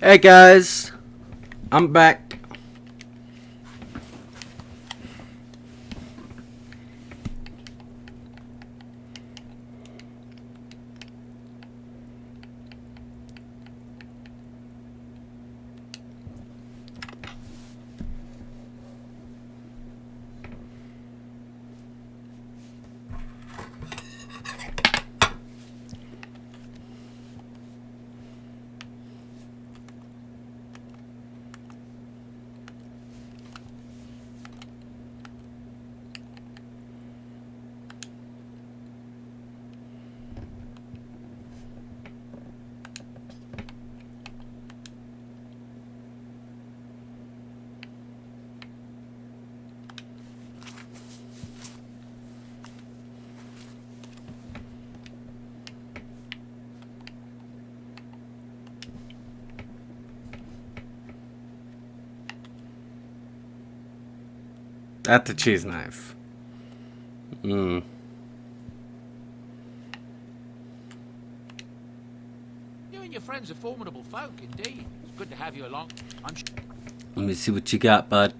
Hey guys, I'm back. That's a cheese knife. Mm. You and your friends are formidable folk, indeed. It's good to have you along. I'm sure. Let me see what you got, bud.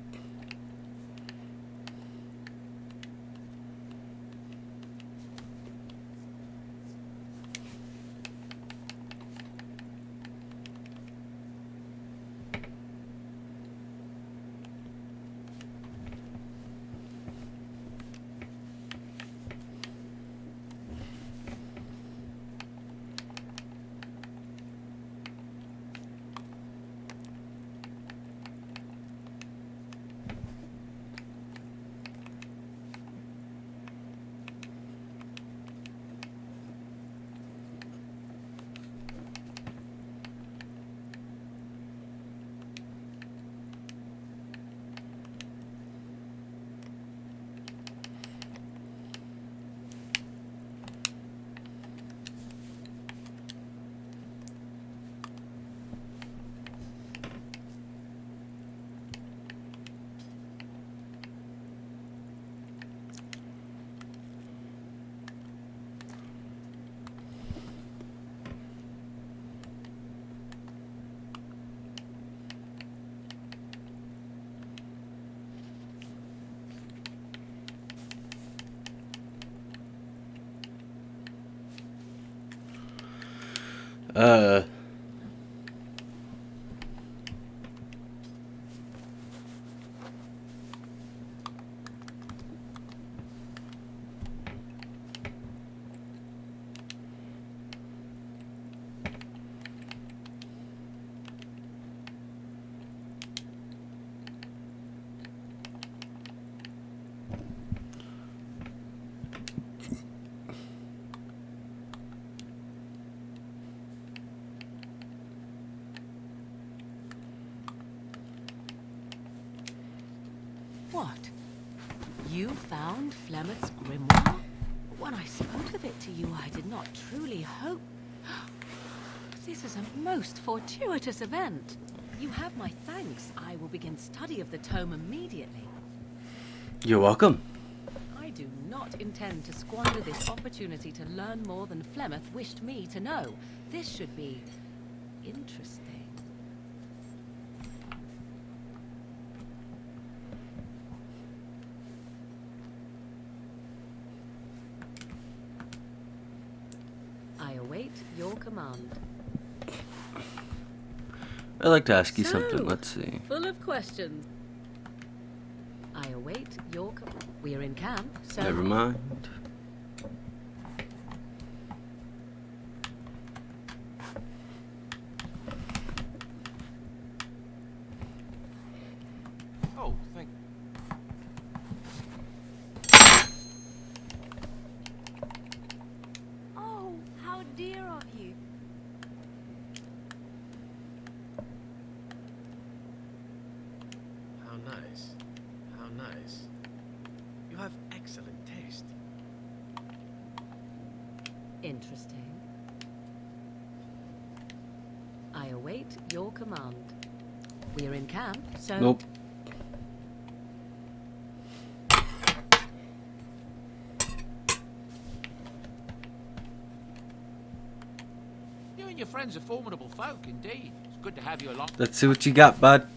Uh. What? You found Flemeth's grimoire? When I spoke of it to you, I did not truly hope... This is a most fortuitous event. You have my thanks. I will begin study of the tome immediately. You're welcome. I do not intend to squander this opportunity to learn more than Flemeth wished me to know. This should be... interesting. I await your command. I'd like to ask you So, something. Let's see. Full of questions. I await your command. We are in camp, so... Never mind. Oh, thank. Oh, how dear of you. How nice. How nice. You have excellent taste. Interesting. I await your command. We are in camp, so... Nope. You and your friends are formidable folk, indeed. It's good to have you along. Let's see what you got, bud.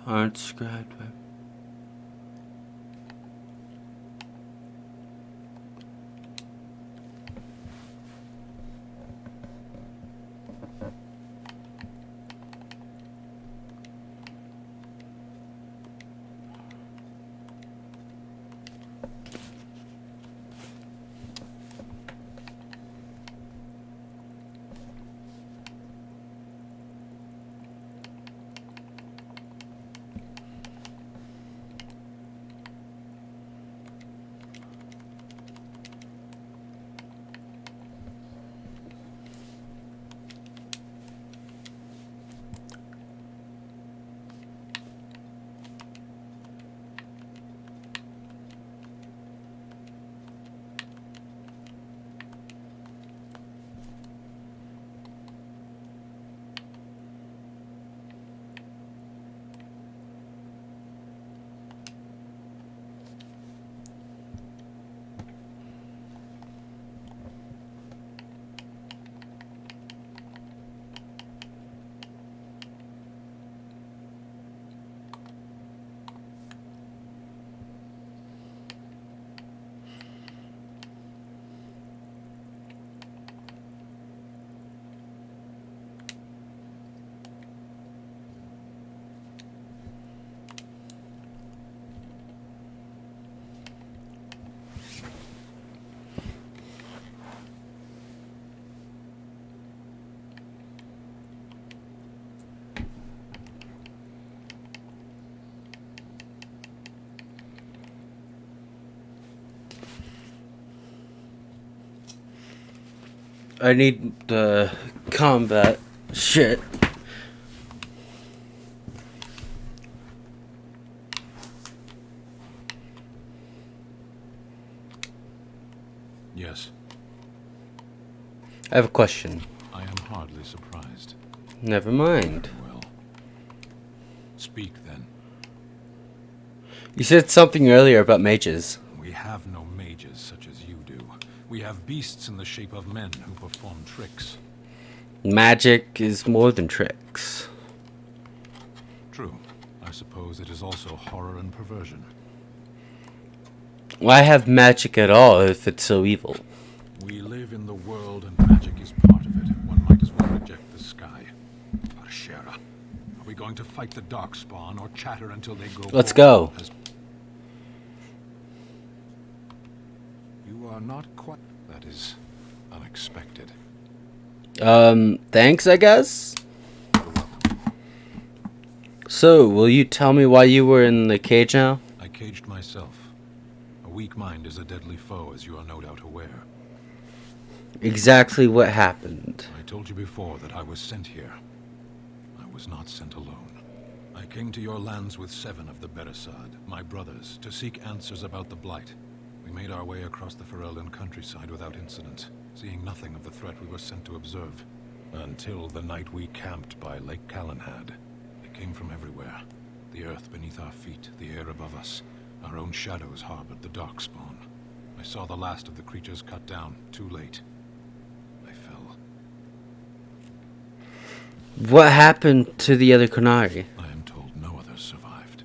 Aren't described. I need the combat shit. Yes, I have a question. I am hardly surprised. Never mind. Well, speak then. You said something earlier about mages. We have no mages such as you do. We have beasts in the shape of men who perform tricks. Magic is more than tricks. True. I suppose it is also horror and perversion. Why have magic at all if it's so evil? We live in the world and magic is part of it. One might as well reject the sky. Arshera, are we going to fight the Darkspawn or chatter until they grow Let's old go. You are not quite... That is unexpected. Thanks, I guess? So, will you tell me why you were in the cage now? I caged myself. A weak mind is a deadly foe, as you are no doubt aware. Exactly what happened. I told you before that I was sent here. I was not sent alone. I came to your lands with 7 of the Beresad, my brothers, to seek answers about the Blight. We made our way across the Ferelden countryside without incident, seeing nothing of the threat we were sent to observe. Until the night we camped by Lake Calenhad. They came from everywhere. The earth beneath our feet, the air above us. Our own shadows harbored the Darkspawn. I saw the last of the creatures cut down, too late. I fell. What happened to the other Qunari? I am told no others survived.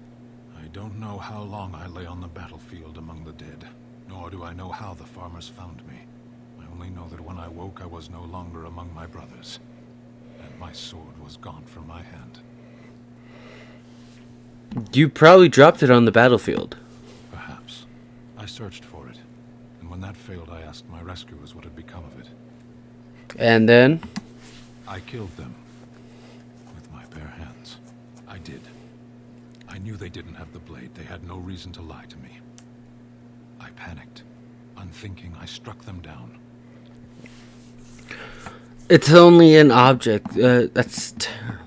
I don't know how long I lay on the battlefield among the dead, nor do I know how the farmers found me. I only know that when I woke, I was no longer among my brothers, and my sword was gone from my hand. You probably dropped it on the battlefield. Perhaps. I searched for it, and when that failed, I asked my rescuers what had become of it. And then? I killed them. With my bare hands. I did. I knew they didn't have the blade. They had no reason to lie to me. I panicked. Unthinking, I struck them down. It's only an object. That's terrible.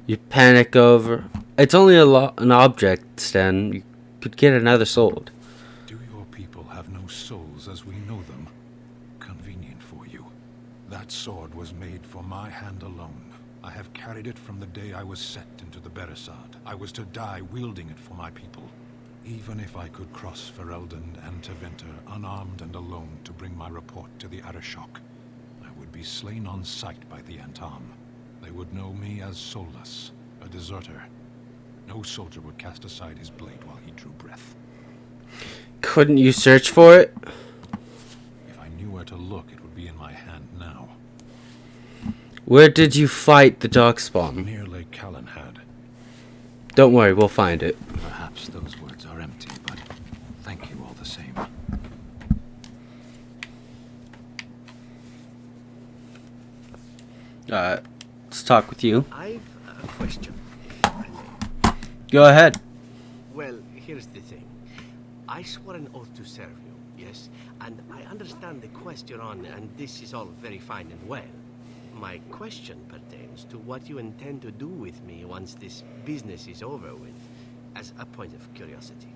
You panic over. It's only an object, Stan. You could get another sold. Do your people have no souls as we know them? Convenient for you. That sword was made for my hand alone. I have carried it from the day I was set into the Beresad. I was to die wielding it for my people. Even if I could cross Ferelden and Tevinter unarmed and alone to bring my report to the Arishok, I would be slain on sight by the Antam. They would know me as soulless, a deserter. No soldier would cast aside his blade while he drew breath. Couldn't you search for it? If I knew where to look, it would be in my hand now. Where did you fight the Darkspawn? Near Lake Callanhad. Don't worry, we'll find it. Perhaps those words are empty, but thank you all the same. Let's talk with you. I've a question, if I may. Go ahead. Well, here's the thing. I swore an oath to serve you, yes? And I understand the quest you're on, and this is all very fine and well. My question pertains to what you intend to do with me once this business is over with, as a point of curiosity.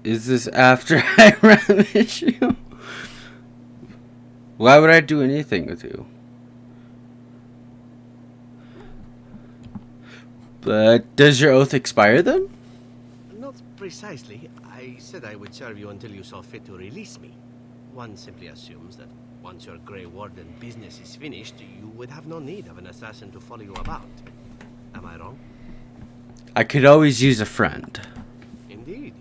Is this after I ravish you? Why would I do anything with you? But does your oath expire then? Not precisely. I said I would serve you until you saw fit to release me. One simply assumes that once your Grey Warden business is finished, you would have no need of an assassin to follow you about. Am I wrong? I could always use a friend. Indeed.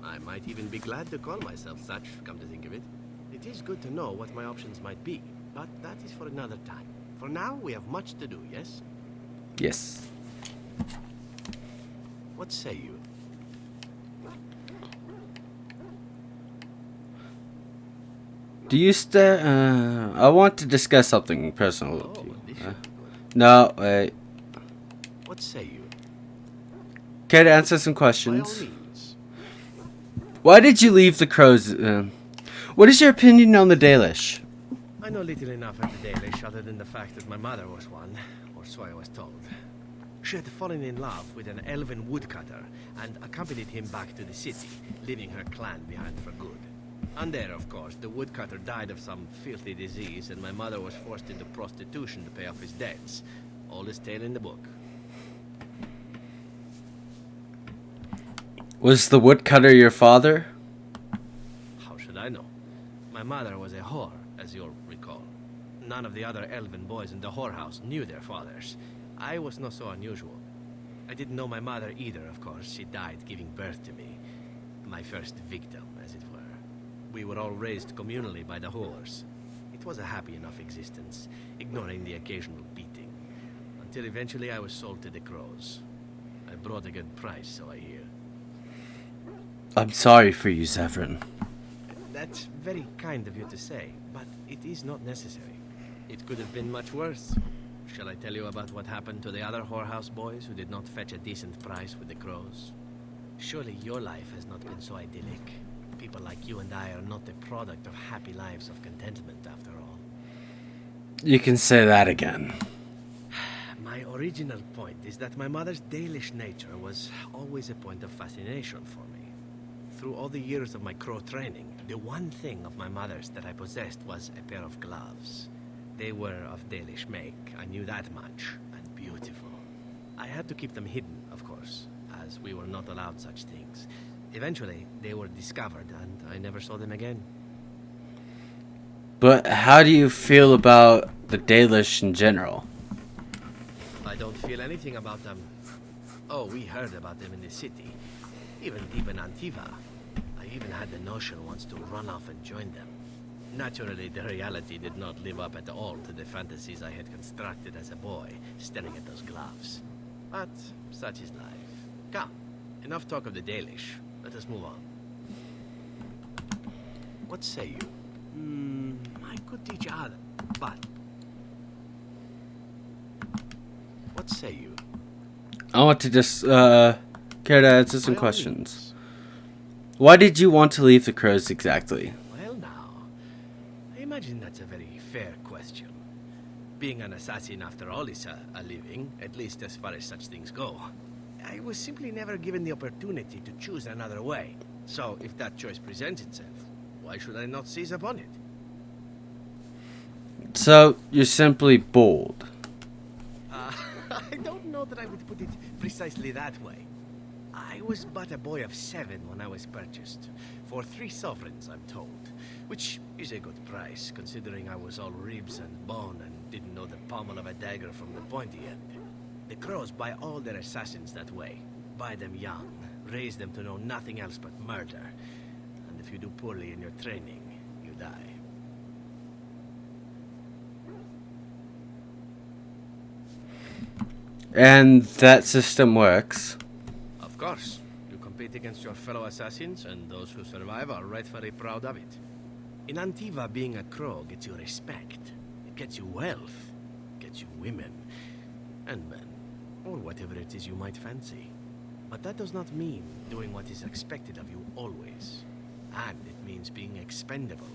I might even be glad to call myself such, come to think of it. It is good to know what my options might be, but that is for another time. For now, we have much to do, yes? Yes. What say you? Do you I want to discuss something personal with Oh, you. this should be good. No, wait. What say you? Can I answer some By all questions? means. Why did you leave the Crows? What is your opinion on the Dalish? I know little enough of the Dalish other than the fact that my mother was one, or so I was told. She had fallen in love with an elven woodcutter and accompanied him back to the city, leaving her clan behind for good. And there, of course, the woodcutter died of some filthy disease, and my mother was forced into prostitution to pay off his debts. Oldest tale in the book. Was the woodcutter your father? How should I know? My mother was a whore, as you'll recall. None of the other elven boys in the whorehouse knew their fathers. I was not so unusual. I didn't know my mother either, of course. She died giving birth to me. My first victim, as it were. We were all raised communally by the whores. It was a happy enough existence, ignoring the occasional beating. Until eventually I was sold to the Crows. I brought a good price, so I hear. I'm sorry for you, Zevran. That's very kind of you to say, but it is not necessary. It could have been much worse. Shall I tell you about what happened to the other whorehouse boys who did not fetch a decent price with the Crows? Surely your life has not been so idyllic. People like you and I are not the product of happy lives of contentment, after all. You can say that again. My original point is that my mother's Dalish nature was always a point of fascination for me. Through all the years of my crow training, the one thing of my mother's that I possessed was a pair of gloves. They were of Dalish make, I knew that much, and beautiful. I had to keep them hidden, of course, as we were not allowed such things. Eventually, they were discovered, and I never saw them again. But how do you feel about the Dalish in general? I don't feel anything about them. Oh, we heard about them in the city. Even deep in Antiva. I even had the notion once to run off and join them. Naturally, the reality did not live up at all to the fantasies I had constructed as a boy, staring at those gloves. But such is life. Come, enough talk of the Dalish. Let us move on. What say you? I could teach other, but... What say you? I want to just Care to answer some By all questions? Why did you want to leave the Crows exactly? means. Well, now, I imagine that's a very fair question. Being an assassin, after all, is a living, at least as far as such things go. I was simply never given the opportunity to choose another way. So, if that choice presents itself, why should I not seize upon it? So, you're simply bold. I don't know that I would put it precisely that way. I was but a boy of 7 when I was purchased. For 3 sovereigns, I'm told. Which is a good price, considering I was all ribs and bone and didn't know the pommel of a dagger from the pointy end. The Crows buy all their assassins that way. Buy them young, raise them to know nothing else but murder. And if you do poorly in your training, you die. And that system works. Of course. You compete against your fellow assassins, and those who survive are rightfully proud of it. In Antiva, being a crow gets you respect. It gets you wealth. Gets you women. And men. Or whatever it is you might fancy. But that does not mean doing what is expected of you always. And it means being expendable.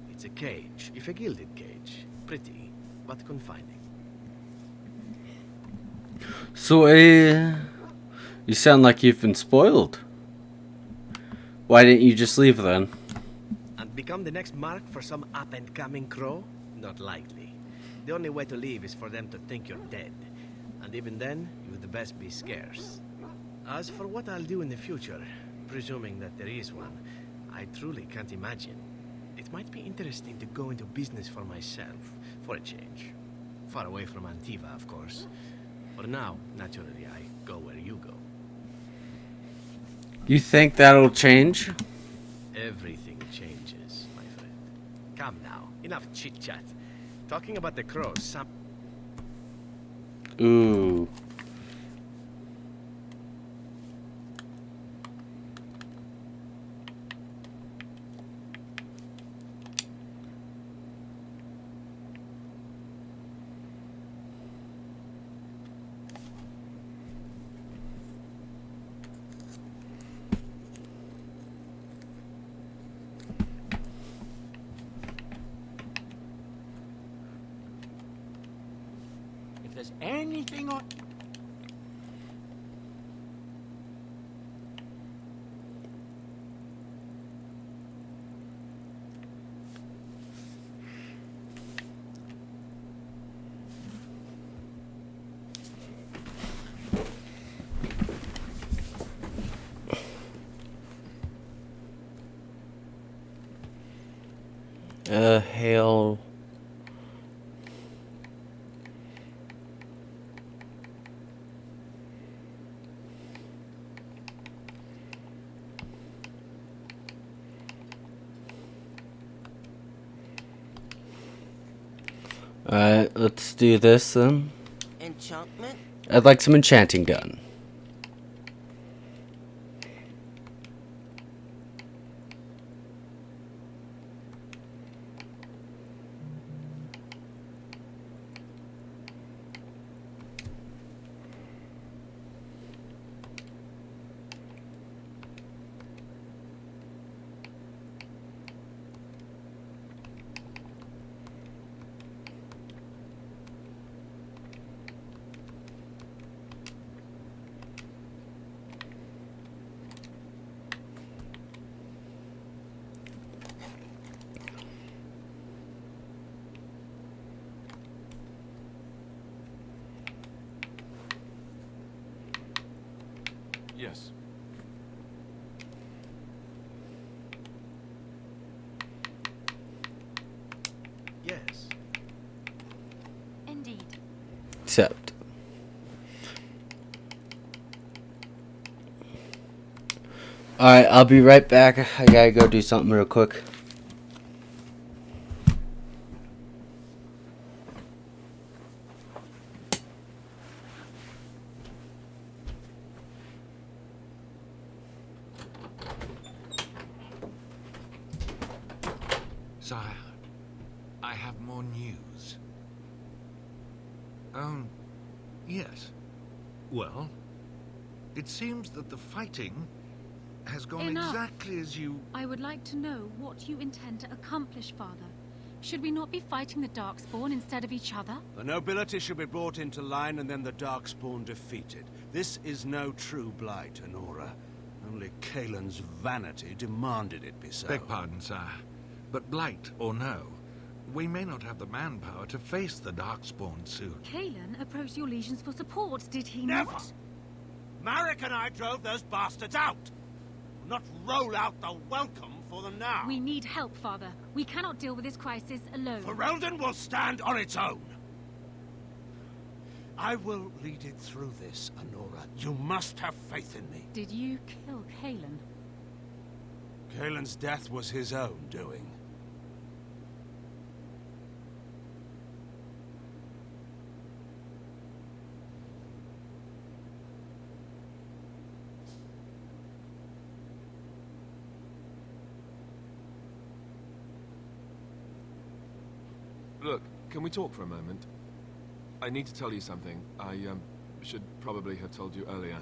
It's a cage, if a gilded cage. Pretty, but confining. So, you sound like you've been spoiled. Why didn't you just leave then? And become the next mark for some up-and-coming crow? Not likely. The only way to leave is for them to think you're dead. And even then, you'd best be scarce. As for what I'll do in the future, presuming that there is one, I truly can't imagine. It might be interesting to go into business for myself, for a change. Far away from Antiva, of course. For now, naturally, I go where you go. You think that'll change? Everything changes, my friend. Come now, enough chit-chat. Talking about the crows, some... Ooh. If there's anything on... Hail. Alright, let's do this then. Enchantment? I'd like some enchanting done. Yes. Yes. Indeed. Accept. Alright, I'll be right back. I gotta go do something real quick. Sire, I have more news. Yes. Well, It seems that the fighting has gone Enough. exactly as you... I would like to know what you intend to accomplish, Father. Should we not be fighting the Darkspawn instead of each other? The nobility should be brought into line and then the Darkspawn defeated. This is no true blight, Honora. Only Kaelin's vanity demanded it be so. Beg pardon, sire. But blight or no, we may not have the manpower to face the Darkspawn soon. Kaelin approached your legions for support, did he Never! not? Marek and I drove those bastards out! Not roll out the welcome for them now! We need help, Father. We cannot deal with this crisis alone. Ferelden will stand on its own! I will lead it through this, Honora. You must have faith in me. Did you kill Kaelin? Kaelin's death was his own doing. Look, can we talk for a moment? I need to tell you something. I, should probably have told you earlier.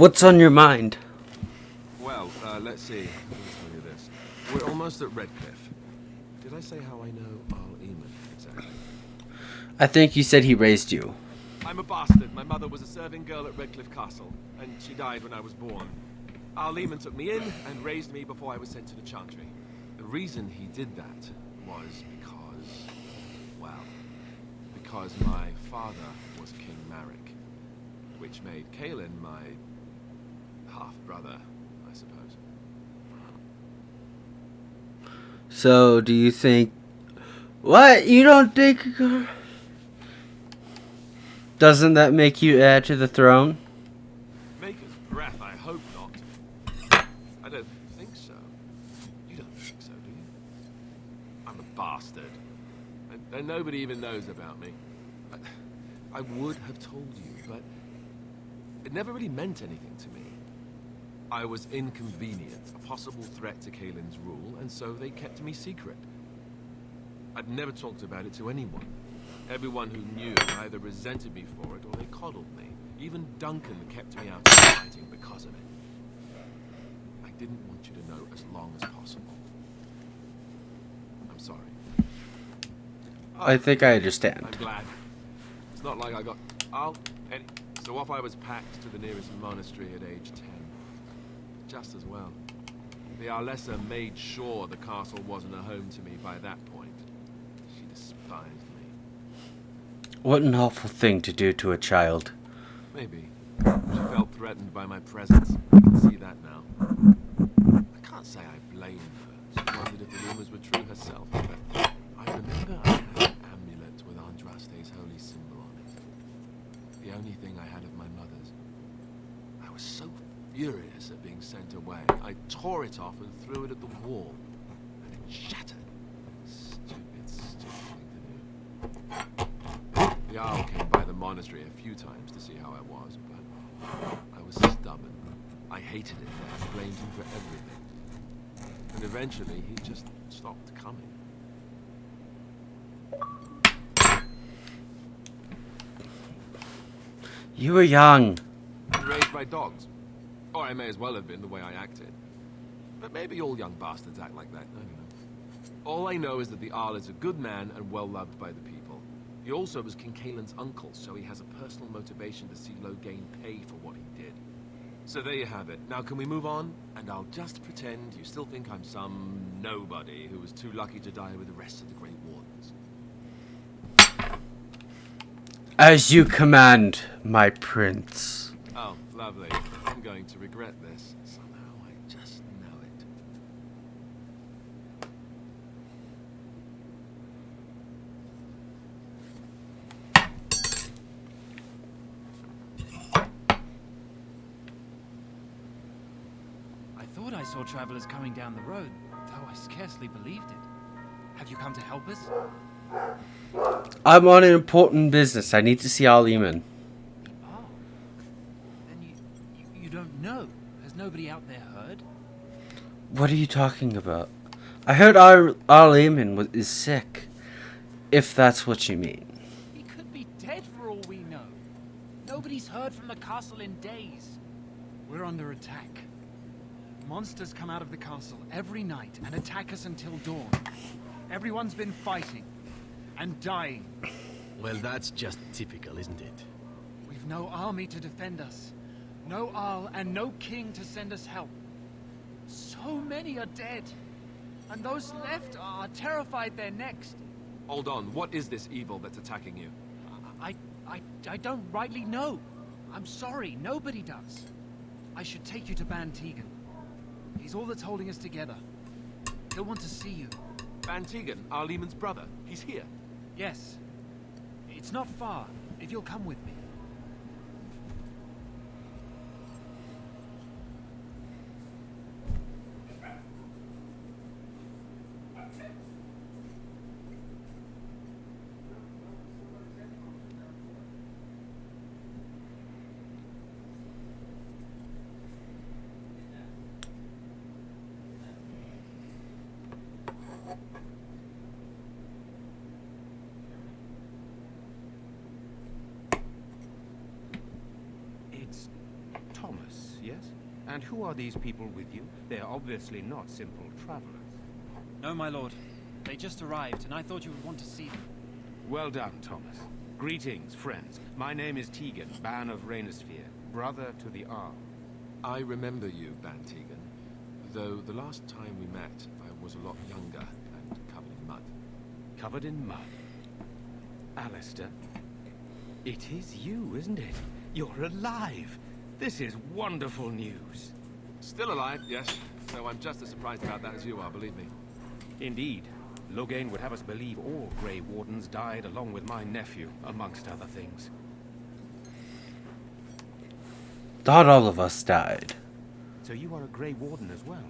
What's on your mind? Well, let's see. Let me tell you this. We're almost at Redcliffe. Did I say how I know Arl Eamon exactly? I think you said he raised you. I'm a bastard. My mother was a serving girl at Redcliffe Castle, and she died when I was born. Arl Eamon took me in and raised me before I was sent to the Chantry. The reason he did that was because my father was King Marek, which made Kaelin my half-brother, I suppose. So, do you think... What? You don't think... Doesn't that make you heir to the throne? Maker's breath, I hope not. I don't think so. You don't think so, do you? I'm a bastard. And nobody even knows about me. I would have told you, but it never really meant anything to me. I was inconvenient, a possible threat to Kaelin's rule, and so they kept me secret. I'd never talked about it to anyone. Everyone who knew either resented me for it or they coddled me. Even Duncan kept me out of fighting because of it. I didn't want you to know as long as possible. I'm sorry. I think I understand. I'm glad. It's not like I got... So off I was packed to the nearest monastery at age 10. Just as well. The Arlessa made sure the castle wasn't a home to me by that point. She despised me. What an awful thing to do to a child. Maybe. She felt threatened by my presence. I can see that now. I can't say I blame her. She wondered if the rumors were true herself. But I remember I had an amulet with Andraste's holy symbol on it. The only thing I had of my mother's. I was so furious at being sent away. I tore it off and threw it at the wall. And it shattered. Stupid thing to do. The Jarl came by the monastery a few times to see how I was, but I was stubborn. I hated it there and blamed him for everything. And eventually he just stopped coming. You were young. Raised by dogs. Or I may as well have been the way I acted. But maybe all young bastards act like that, I don't know. All I know is that the Jarl is a good man and well loved by the people. He also was King Kaelin's uncle, so he has a personal motivation to see Loghain pay for what he did. So there you have it. Now can we move on? And I'll just pretend you still think I'm some nobody who was too lucky to die with the rest of the Great Wardens. As you command, my prince. Oh, lovely. I'm going to regret this. Somehow I just know it. I thought I saw travelers coming down the road, though I scarcely believed it. Have you come to help us? I'm on an important business. I need to see Arl Eamon. Oh. Then you don't know? Has nobody out there heard? What are you talking about? I heard Arl Eamon is sick. If that's what you mean. He could be dead for all we know. Nobody's heard from the castle in days. We're under attack. Monsters come out of the castle every night and attack us until dawn. Everyone's been fighting and dying. Well, that's just typical, isn't it? We've no army to defend us. No Arl and no king to send us help. So many are dead. And those left are terrified they're next. Hold on, what is this evil that's attacking you? I don't rightly know. I'm sorry, nobody does. I should take you to Ban Tegan. He's all that's holding us together. He'll want to see you. Ban Tegan, Arl Eamon's brother. He's here. Yes. It's not far, if you'll come with me. And who are these people with you? They are obviously not simple travelers. No, my lord. They just arrived, and I thought you would want to see them. Well done, Thomas. Greetings, friends. My name is Tegan, Ban of Rainersphere, brother to the Arm. I remember you, Ban Tegan. Though the last time we met, I was a lot younger and covered in mud. Covered in mud? Alistair? It is you, isn't it? You're alive! This is wonderful news. Still alive, yes. Though I'm just as surprised about that as you are, believe me. Indeed. Loghain would have us believe all Grey Wardens died along with my nephew, amongst other things. Not all of us died. So you are a Grey Warden as well.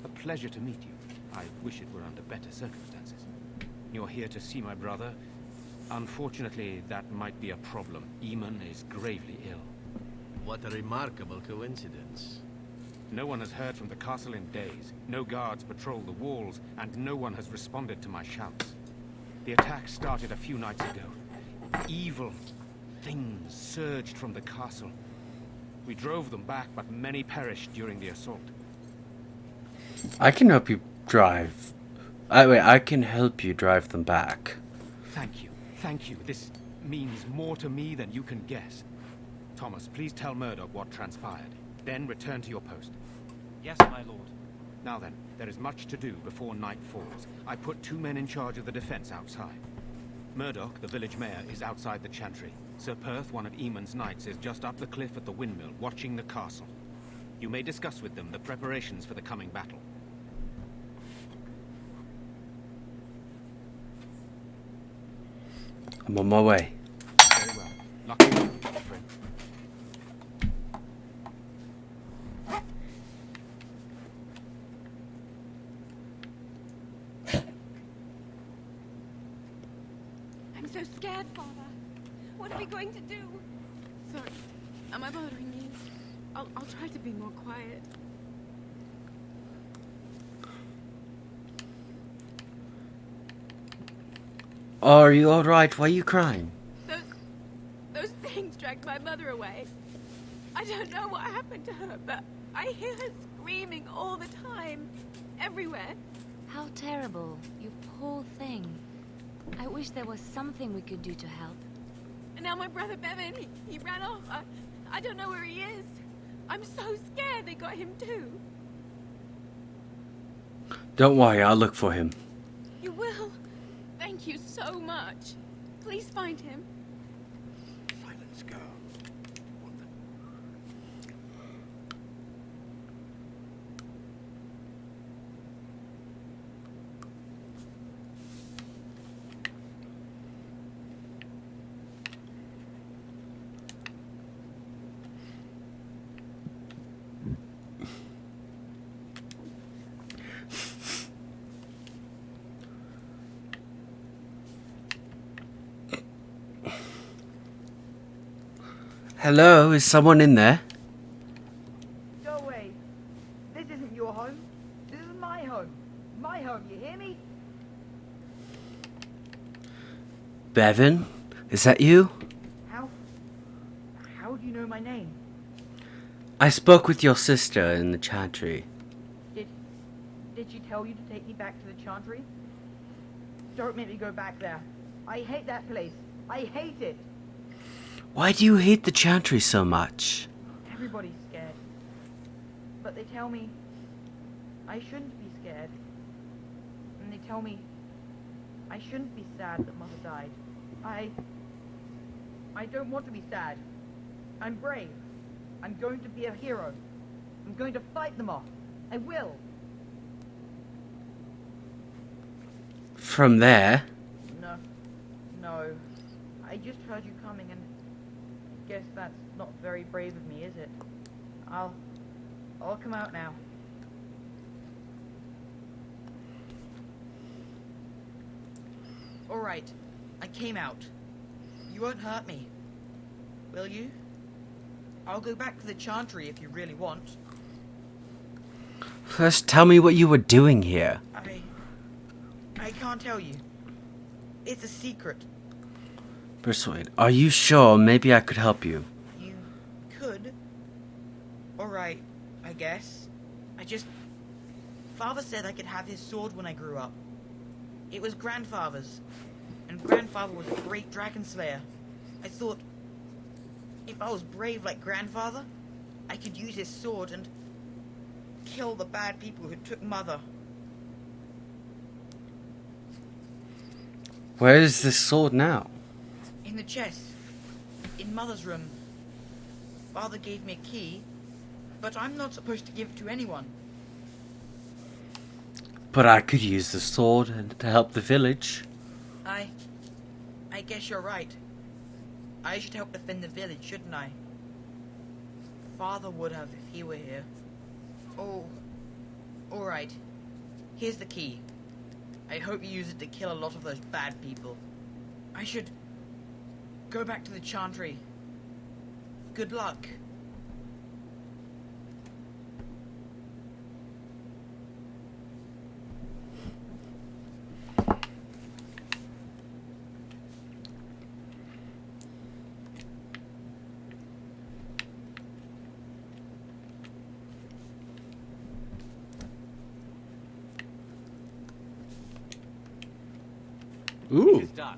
A pleasure to meet you. I wish it were under better circumstances. You're here to see my brother. Unfortunately, that might be a problem. Eamon is gravely ill. What a remarkable coincidence. No one has heard from the castle in days. No guards patrol the walls, and no one has responded to my shouts. The attack started a few nights ago. Evil things surged from the castle. We drove them back, but many perished during the assault. I can help you drive. I can help you drive them back. Thank you. Thank you. This means more to me than you can guess. Thomas, please tell Murdoch what transpired. Then return to your post. Yes, my lord. Now then, there is much to do before night falls. I put 2 men in charge of the defense outside. Murdoch, the village mayor, is outside the chantry. Sir Perth, one of Eamon's knights, is just up the cliff at the windmill, watching the castle. You may discuss with them the preparations for the coming battle. I'm on my way. Very well. Lucky you, friend. I'm so scared, Father. What are we going to do? Sorry, am I bothering you? I'll try to be more quiet. Oh, are you alright? Why are you crying? Those things dragged my mother away. I don't know what happened to her, but I hear her screaming all the time. Everywhere. How terrible. You poor thing. I wish there was something we could do to help. And now my brother Bevan, he ran off. I don't know where he is. I'm so scared they got him too. Don't worry, I'll look for him. You will? Thank you so much. Please find him. Silence, girl. Hello, is someone in there? Go away. This isn't your home. This is my home. My home, you hear me? Bevan? Is that you? How do you know my name? I spoke with your sister in the chantry. Did she tell you to take me back to the chantry? Don't make me go back there. I hate that place. I hate it. Why do you hate the chantry so much? Everybody's scared. But they tell me I shouldn't be scared. And they tell me I shouldn't be sad that Mother died. I don't want to be sad. I'm brave. I'm going to be a hero. I'm going to fight them off. I will. From there? No. I just heard you coming and guess that's not very brave of me, is it? I'll come out now. Alright, I came out. You won't hurt me. Will you? I'll go back to the chantry if you really want. First, tell me what you were doing here. I can't tell you. It's a secret. Persuade. Are you sure? Maybe I could help you. You could. Alright, I guess. Father said I could have his sword when I grew up. It was Grandfather's, and Grandfather was a great dragon slayer. I thought, if I was brave like Grandfather, I could use his sword and kill the bad people who took Mother. Where is this sword now? In the chest, in Mother's room. Father gave me a key, but I'm not supposed to give it to anyone. But I could use the sword to help the village. I guess you're right. I should help defend the village, shouldn't I? Father would have if he were here. Oh, alright. Here's the key. I hope you use it to kill a lot of those bad people. I should go back to the Chantry. Good luck. Ooh. It's done.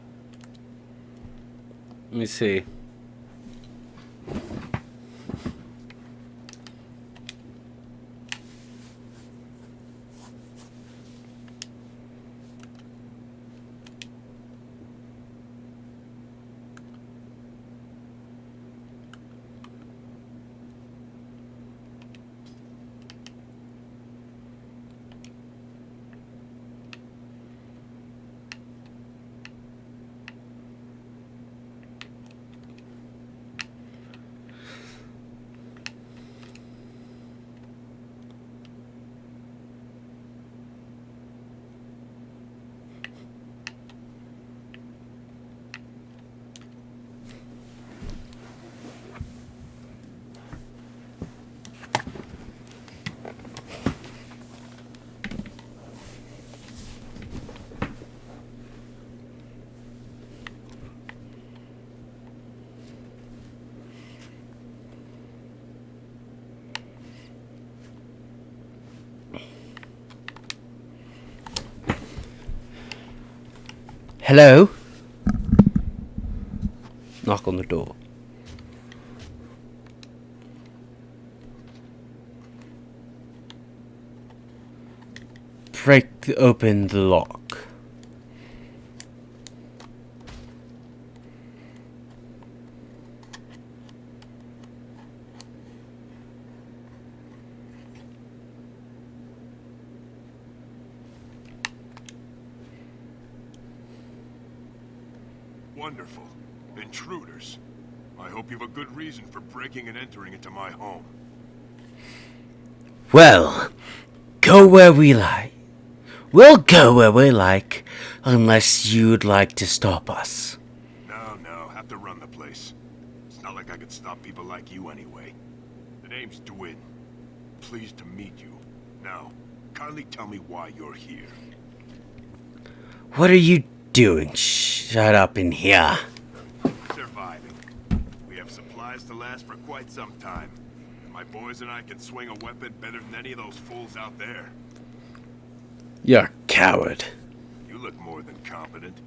Let me see. Hello? Knock on the door. Break open the lock. Wonderful. Intruders. I hope you have a good reason for breaking and entering into my home. Well, go where we like. We'll go where we like, unless you'd like to stop us. No, have to run the place. It's not like I could stop people like you anyway. The name's Dwyn. Pleased to meet you. Now, kindly tell me why you're here. What are you doing? Shut up in here. Surviving. We have supplies to last for quite some time. And my boys and I can swing a weapon better than any of those fools out there. You're a coward. You look more than competent.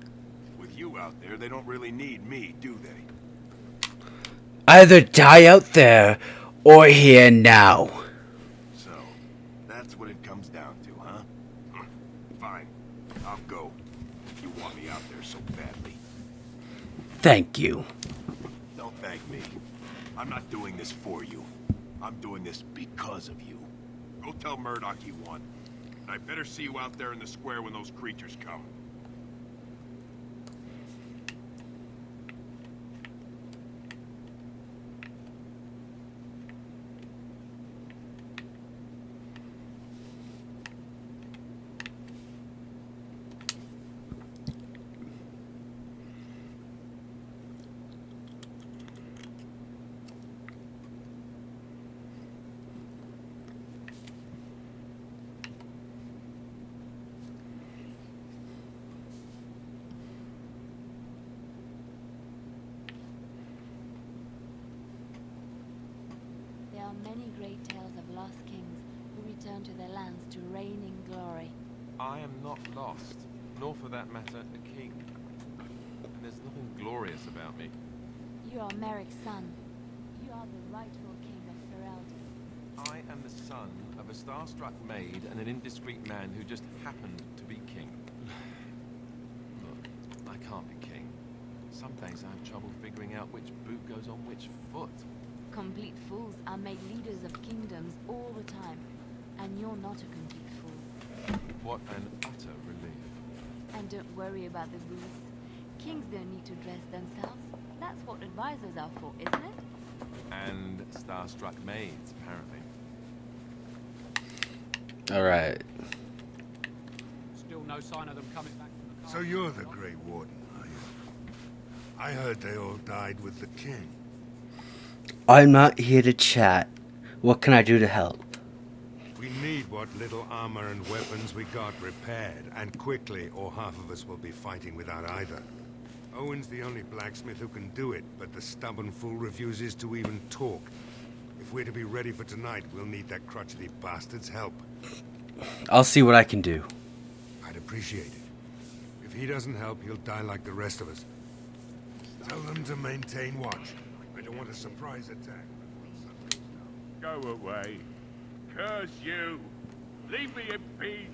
With you out there, they don't really need me, do they? Either die out there, or here now. So, that's what it comes down to, huh? Fine. I'll go. If you want me out there so badly. Thank you. Don't thank me. I'm not doing this for you. I'm doing this because of you. Go tell Murdoch you won. And I better see you out there in the square when those creatures come. There are many great tales of lost kings returned to their lands to reign in glory. I am not lost, nor for that matter, a king. And there's nothing glorious about me. You are Merrick's son. You are the rightful king of Ferelden. I am the son of a star-struck maid and an indiscreet man who just happened to be king. Look, I can't be king. Some days I have trouble figuring out which boot goes on which foot. Complete fools are made leaders of kingdoms all the time. And you're not a complete fool. What an utter relief. And don't worry about the rules. Kings don't need to dress themselves. That's what advisors are for, isn't it? And star-struck maids, apparently. Alright. Still no sign of them coming back from the So you're the Grey Warden, are you? I heard they all died with the king. I'm not here to chat. What can I do to help? We need what little armor and weapons we got repaired, and quickly, or half of us will be fighting without either. Owen's the only blacksmith who can do it, but the stubborn fool refuses to even talk. If we're to be ready for tonight, we'll need that crotchety bastard's help. I'll see what I can do. I'd appreciate it. If he doesn't help, he'll die like the rest of us. Tell them to maintain watch. I don't want a surprise attack. Go away. Curse you. Leave me in peace.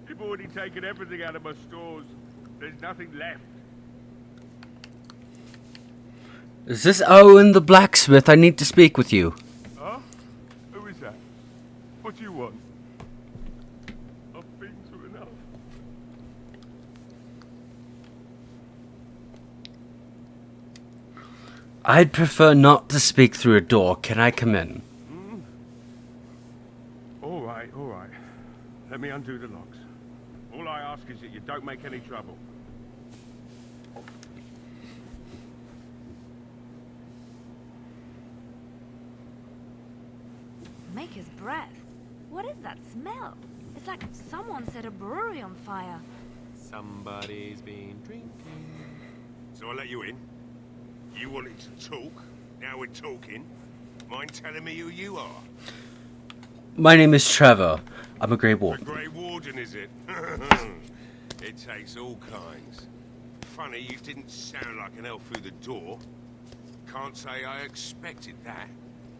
You've already taken everything out of my stores. There's nothing left. Is this Owen the blacksmith? I need to speak with you. Huh? Who is that? What do you want? I've been through enough. I'd prefer not to speak through a door. Can I come in? All right, all right. Let me undo the locks. All I ask is that you don't make any trouble. Maker's breath. What is that smell? It's like someone set a brewery on fire. Somebody's been drinking. So I let you in. You wanted to talk. Now we're talking. Mind telling me who you are? My name is Trevor. I'm a Grey The Warden. Grey Warden, is it? It takes all kinds. Funny, you didn't sound like an elf through the door. Can't say I expected that.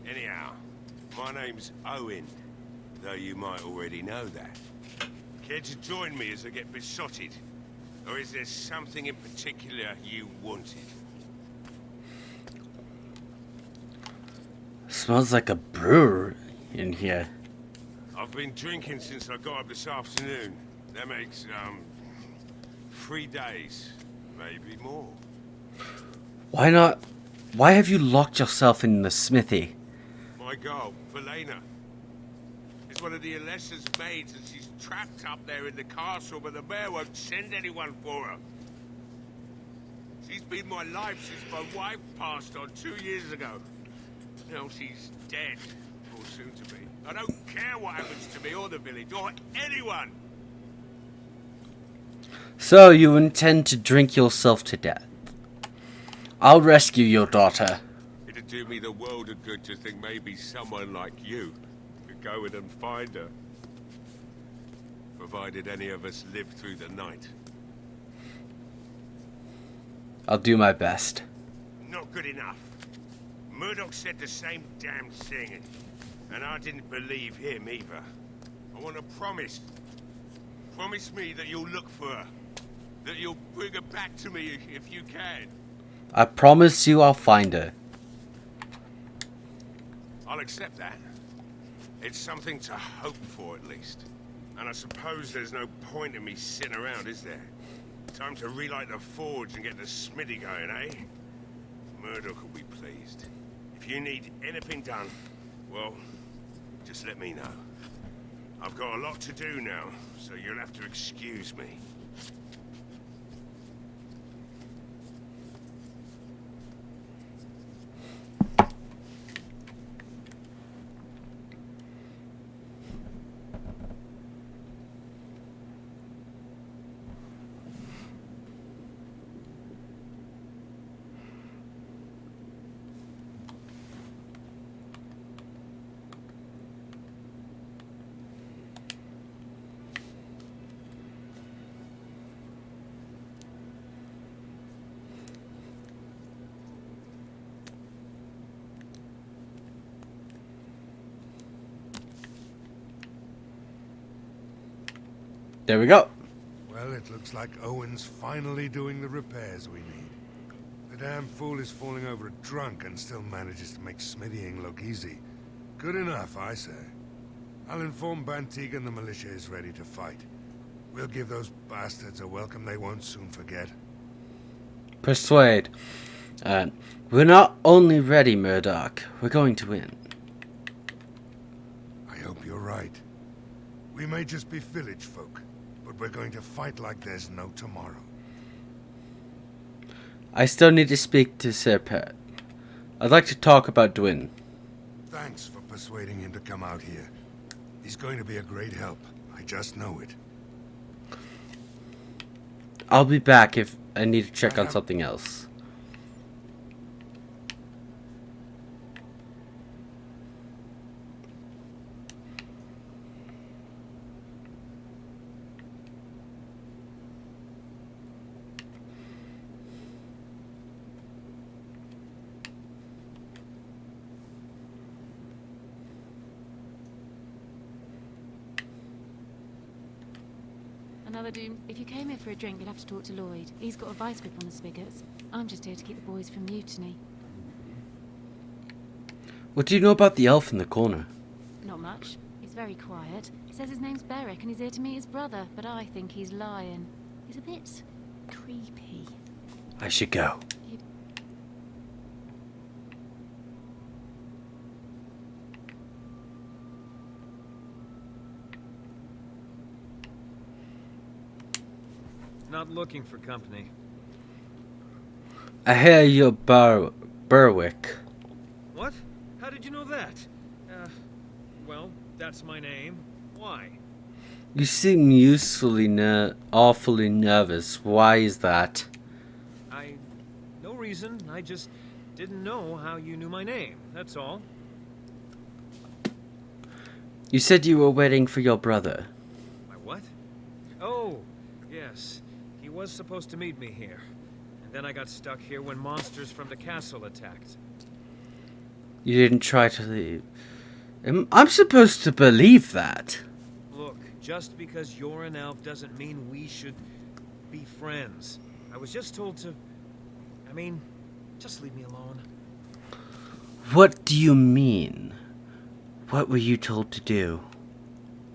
Anyhow, my name's Owen, though you might already know that. Care to join me as I get besotted? Or is there something in particular you wanted? Smells like a brewer in here. I've been drinking since I got up this afternoon. That makes, 3 days. Maybe more. Why not? Why have you locked yourself in the smithy? My girl, Velena, is one of the Alessa's maids, and she's trapped up there in the castle, but the mayor won't send anyone for her. She's been my life since my wife passed on 2 years ago. Now she's dead, or soon to be. I don't care what happens to me or the village, or anyone! So you intend to drink yourself to death. I'll rescue your daughter. It'd do me the world of good to think maybe someone like you could go in and find her. Provided any of us live through the night. I'll do my best. Not good enough. Murdoch said the same damn thing, and I didn't believe him either. I want a promise. Promise me that you'll look for her. That you'll bring her back to me if you can. I promise you I'll find her. I'll accept that. It's something to hope for, at least. And I suppose there's no point in me sitting around, is there? Time to relight the forge and get the smithy going, eh? Murdoch will be pleased. If you need anything done, well, just let me know. I've got a lot to do now, so you'll have to excuse me. There we go. Well, it looks like Owen's finally doing the repairs we need. The damn fool is falling over drunk and still manages to make smithying look easy. Good enough, I say. I'll inform Bantig and the militia is ready to fight. We'll give those bastards a welcome they won't soon forget. Persuade. We're not only ready, Murdoch. We're going to win. I hope you're right. We may just be village folk, but we're going to fight like there's no tomorrow. I still need to speak to Sir Pat. I'd like to talk about Dwyn. Thanks for persuading him to come out here. He's going to be a great help. I just know it. I'll be back if I need to check on something else. Another doom. If you came here for a drink, you'll have to talk to Lloyd. He's got a vice grip on the spigots. I'm just here to keep the boys from mutiny. What do you know about the elf in the corner? Not much. He's very quiet. He says his name's Beric and he's here to meet his brother, but I think he's lying. He's a bit creepy. I should go. Not looking for company. I hear you're Berwick. What? How did you know that? Well, that's my name. Why? You seem awfully nervous. Why is that? No reason. I just didn't know how you knew my name. That's all. You said you were waiting for your brother. My what? Oh, yes. He was supposed to meet me here. And then I got stuck here when monsters from the castle attacked. You didn't try to leave. I'm supposed to believe that. Look, just because you're an elf doesn't mean we should be friends. I was just told to... just leave me alone. What do you mean? What were you told to do?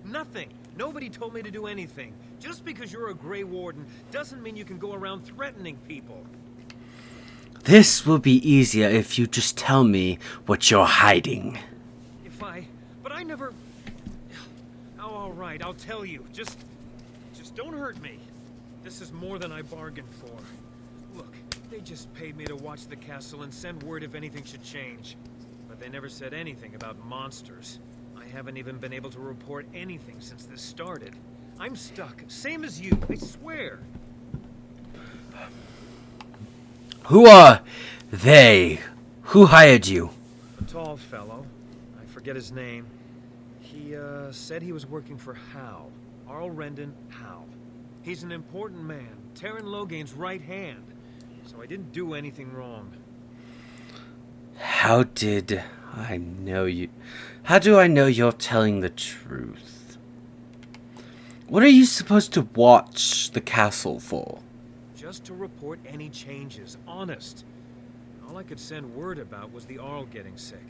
Nothing. Nobody told me to do anything. Just because you're a Grey Warden doesn't mean you can go around threatening people. This will be easier if you just tell me what you're hiding. But I never... Oh, all right, I'll tell you. Just don't hurt me. This is more than I bargained for. Look, they just paid me to watch the castle and send word if anything should change. But they never said anything about monsters. I haven't even been able to report anything since this started. I'm stuck, same as you, I swear. Who are they? Who hired you? A tall fellow. I forget his name. He, said he was working for Hal. Arl Rendon Hal. He's an important man, Terran Logain's right hand. So I didn't do anything wrong. How did I know you? How do I know you're telling the truth? What are you supposed to watch the castle for? Just to report any changes, honest. All I could send word about was the Arl getting sick.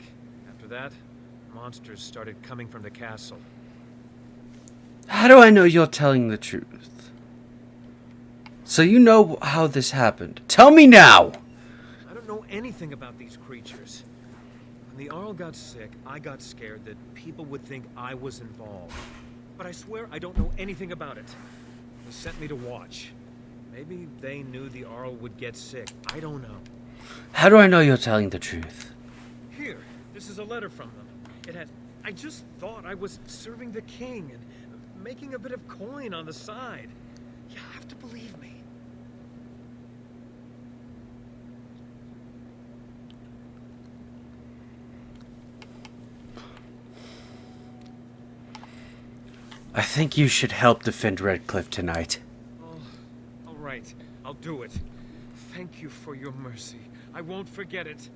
After that, monsters started coming from the castle. How do I know you're telling the truth? So you know how this happened. Tell me now! I don't know anything about these creatures. When the Arl got sick, I got scared that people would think I was involved. But I swear I don't know anything about it. They sent me to watch. Maybe they knew the Arl would get sick. I don't know. How do I know you're telling the truth? Here, this is a letter from them. It had... I just thought I was serving the king and making a bit of coin on the side. You have to believe me. I think you should help defend Redcliffe tonight. Oh, all right. I'll do it. Thank you for your mercy. I won't forget it.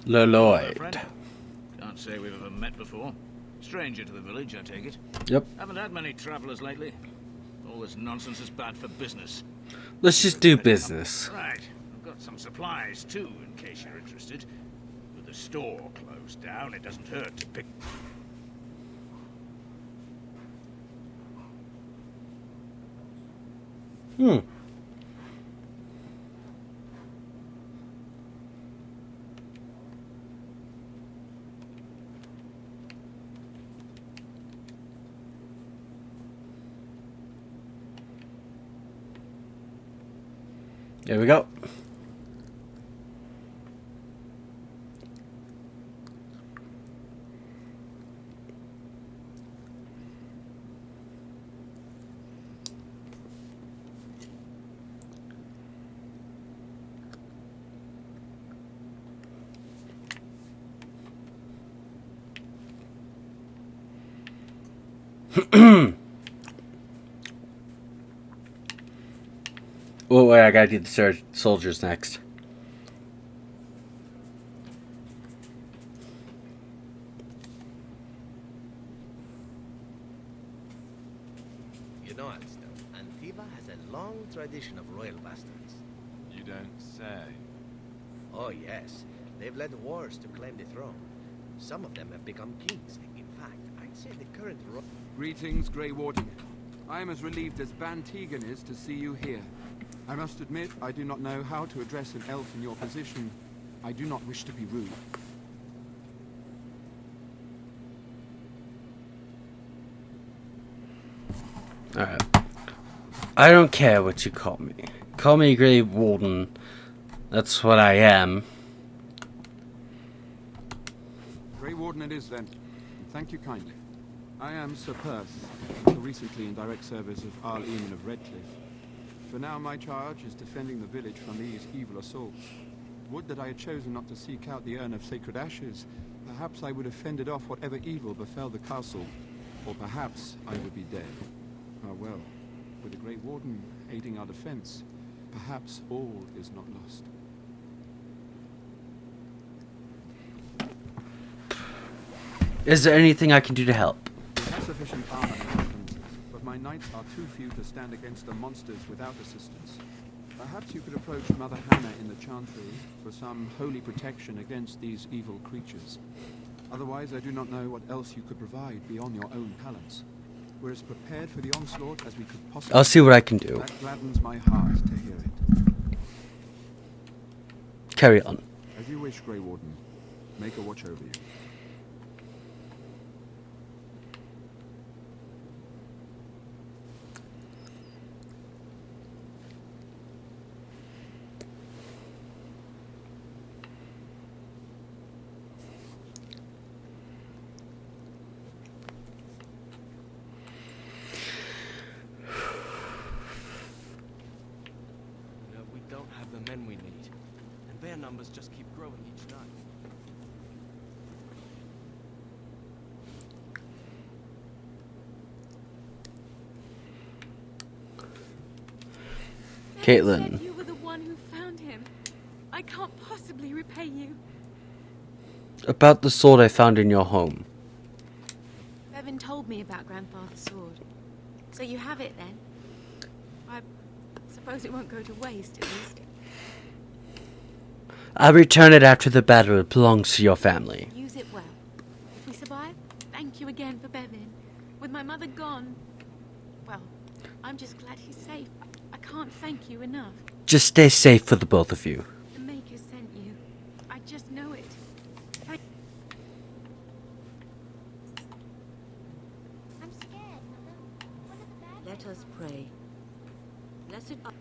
Lloyd. Friend? Can't say we've ever met before. Stranger to the village, I take it. Yep. Haven't had many travelers lately. All this nonsense is bad for business. Let's just do business. Right. I've got some supplies too, in case you're interested. With the store closed down, it doesn't hurt to pick. Hmm. There we go. Oh wait, I gotta do the soldiers next. You know, Alistair, Antiva has a long tradition of royal bastards. You don't say. Oh yes, they've led wars to claim the throne. Some of them have become kings. In fact, I'd say the current Greetings, Grey Warden. I am as relieved as Ban Tegan is to see you here. I must admit, I do not know how to address an elf in your position. I do not wish to be rude. Alright. I don't care what you call me. Call me Grey Warden. That's what I am. Grey Warden it is then. And thank you kindly. I am Sir Perth, until recently in direct service of Arl Eamon of Redcliffe. For now my charge is defending the village from these evil assaults. Would that I had chosen not to seek out the urn of sacred ashes. Perhaps I would have fended off whatever evil befell the castle. Or perhaps I would be dead. Ah well, with the Grey Warden aiding our defense, perhaps all is not lost. Is there anything I can do to help? We have sufficient armor and weapons, but my knights are too few to stand against the monsters without assistance. Perhaps you could approach Mother Hannah in the Chantry for some holy protection against these evil creatures. Otherwise, I do not know what else you could provide beyond your own talents. We're as prepared for the onslaught as we could possibly. I'll see what I can do. That gladdens my heart to hear it. Carry on. As you wish, Grey Warden. Make a watch over you. The men we need, and their numbers just keep growing each night. Caitlin. Said you were the one who found him. I can't possibly repay you. About the sword I found in your home. Bevan told me about Grandfather's sword. So you have it then? I suppose it won't go to waste, at least. I'll return it after the battle. It belongs to your family. Use it well. If we survive, thank you again for Bevan. With my mother gone, well, I'm just glad he's safe. I can't thank you enough. Just stay safe for the both of you. The Maker sent you. I just know it. I'm scared, Mother. What are the bad Let us pray. Blessed are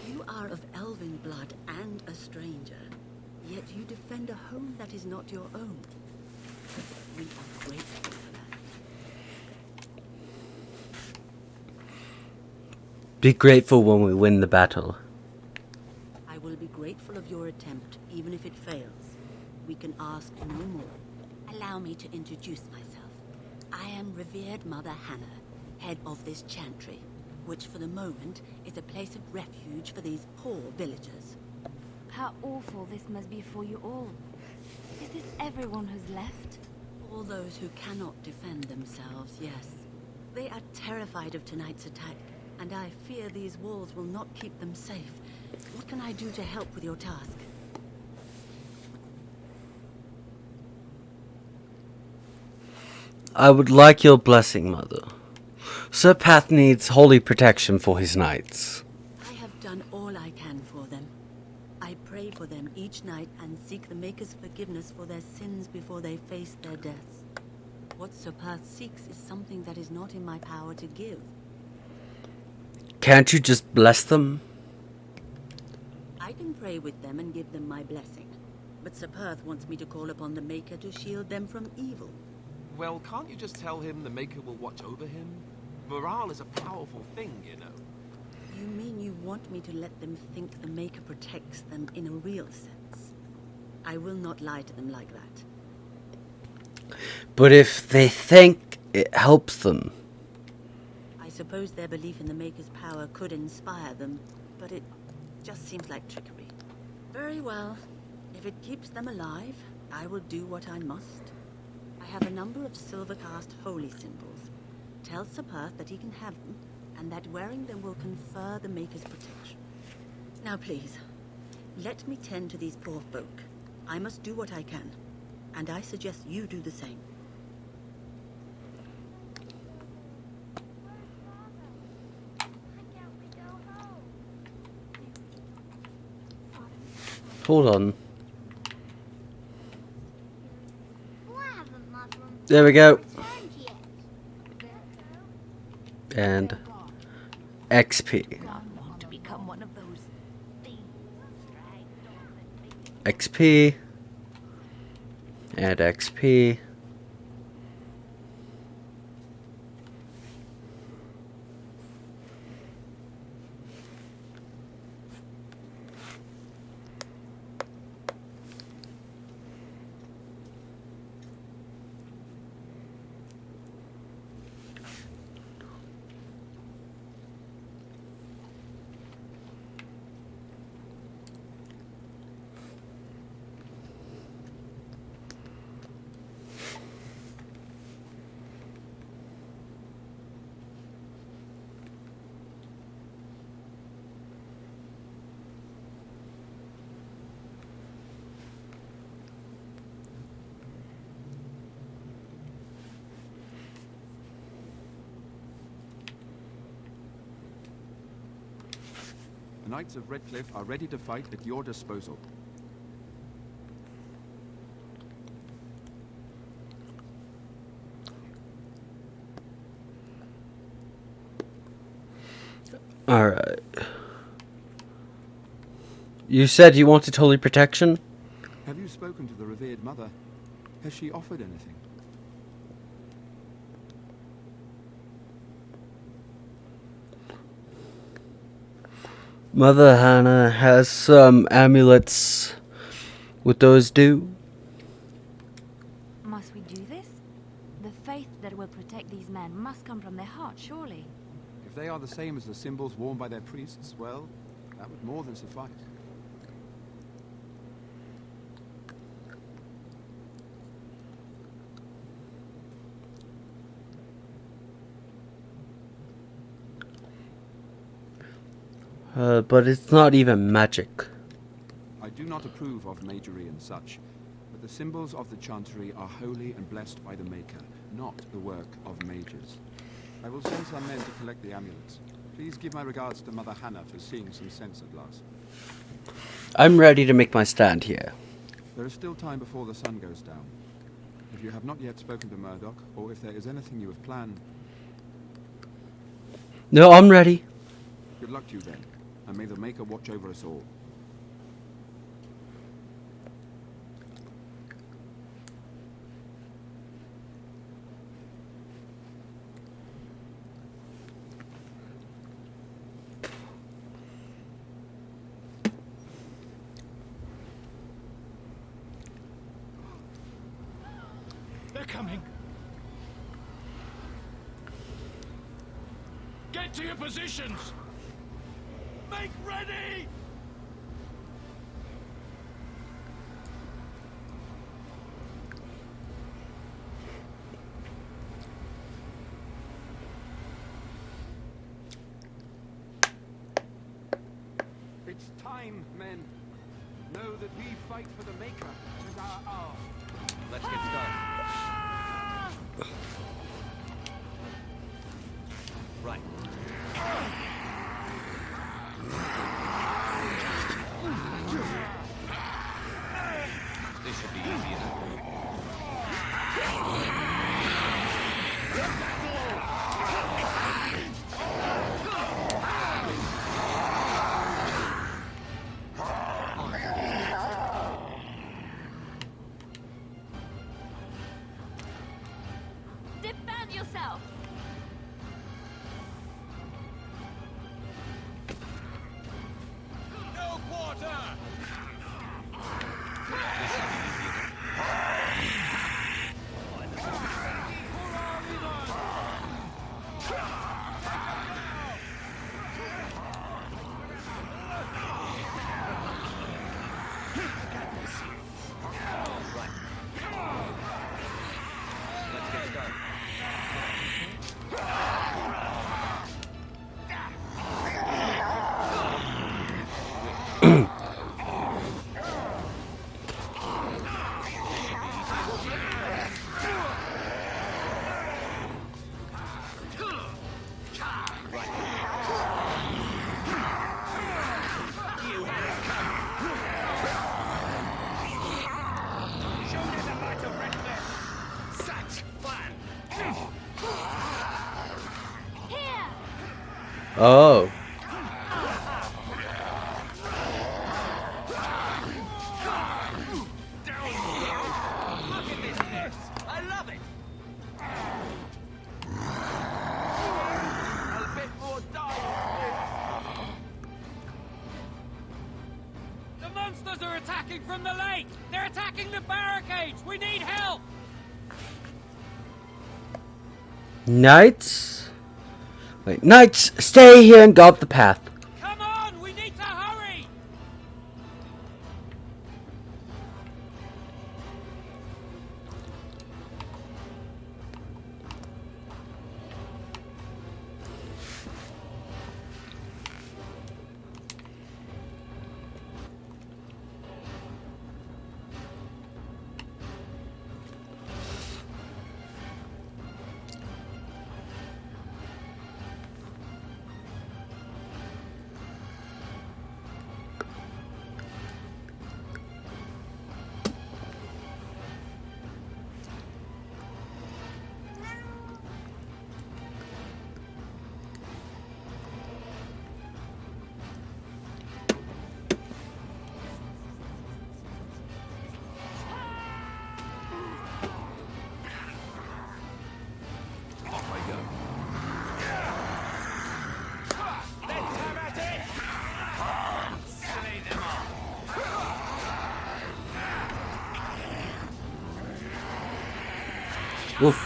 you are of elven blood and a stranger, yet you defend a home that is not your own. We are grateful for that. Be grateful when we win the battle. I will be grateful of your attempt, even if it fails. We can ask no more. Allow me to introduce myself. I am revered Mother Hannah, head of this chantry, which for the moment is a place of refuge for these poor villagers. How awful this must be for you all. Is this everyone who's left? All those who cannot defend themselves, yes. They are terrified of tonight's attack, and I fear these walls will not keep them safe. What can I do to help with your task? I would like your blessing, Mother. Sir Path needs holy protection for his knights. I have done all I can for them. I pray for them each night and seek the Maker's forgiveness for their sins before they face their deaths. What Sir Path seeks is something that is not in my power to give. Can't you just bless them? I can pray with them and give them my blessing. But Sir Path wants me to call upon the Maker to shield them from evil. Well, can't you just tell him the Maker will watch over him? Morale is a powerful thing, you know. You mean you want me to let them think the Maker protects them in a real sense? I will not lie to them like that. But if they think it helps them. I suppose their belief in the Maker's power could inspire them, but it just seems like trickery. Very well. If it keeps them alive, I will do what I must. I have a number of silver-cast holy symbols. Tell Sir Path that he can have them, and that wearing them will confer the Maker's protection. Now please, let me tend to these poor folk. I must do what I can, and I suggest you do the same. Hold on. There we go. And XP. Want to become one of those XP. And XP. The Knights of Redcliffe are ready to fight at your disposal. Alright. You said you wanted holy protection? Have you spoken to the revered mother? Has she offered anything? Mother Hannah has some amulets. Would those do? Must we do this? The faith that will protect these men must come from their heart, surely. If they are the same as the symbols worn by their priests, well, that would more than suffice. But it's not even magic. I do not approve of magery and such, but the symbols of the Chancery are holy and blessed by the Maker, not the work of mages. I will send some men to collect the amulets. Please give my regards to Mother Hannah for seeing some sense at last. I'm ready to make my stand here. There is still time before the sun goes down. If you have not yet spoken to Murdoch, or if there is anything you have planned... No, I'm ready. Good luck to you then, and may the Maker watch over us all. They're coming. Get to your positions. Make ready. It's time, men. Know that we fight for the Maker and our hour. Let's get started. Right. This should be easy enough. Defend yourself! No quarter! This should be easy enough. Let's get started. Oh. Look at this mess! I love it! A bit more die. The monsters are attacking from the lake! They're attacking the barricades! We need help! Knights? Wait, knights, stay here and guard the path. Come on! We need to hurry! Oof.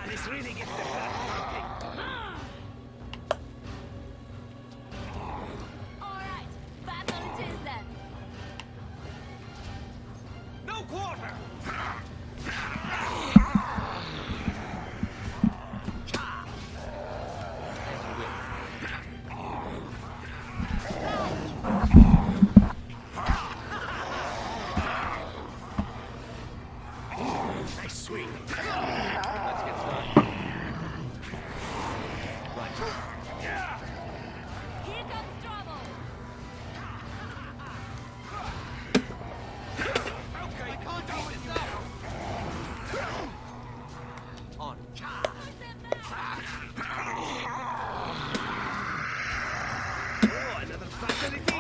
This really gets the blood pumping. Alright, battle it is then. No quarter! Nice swing. Let's get started. Right. Here comes trouble. Okay, can't do it yourself. On. Oh, another battle it is.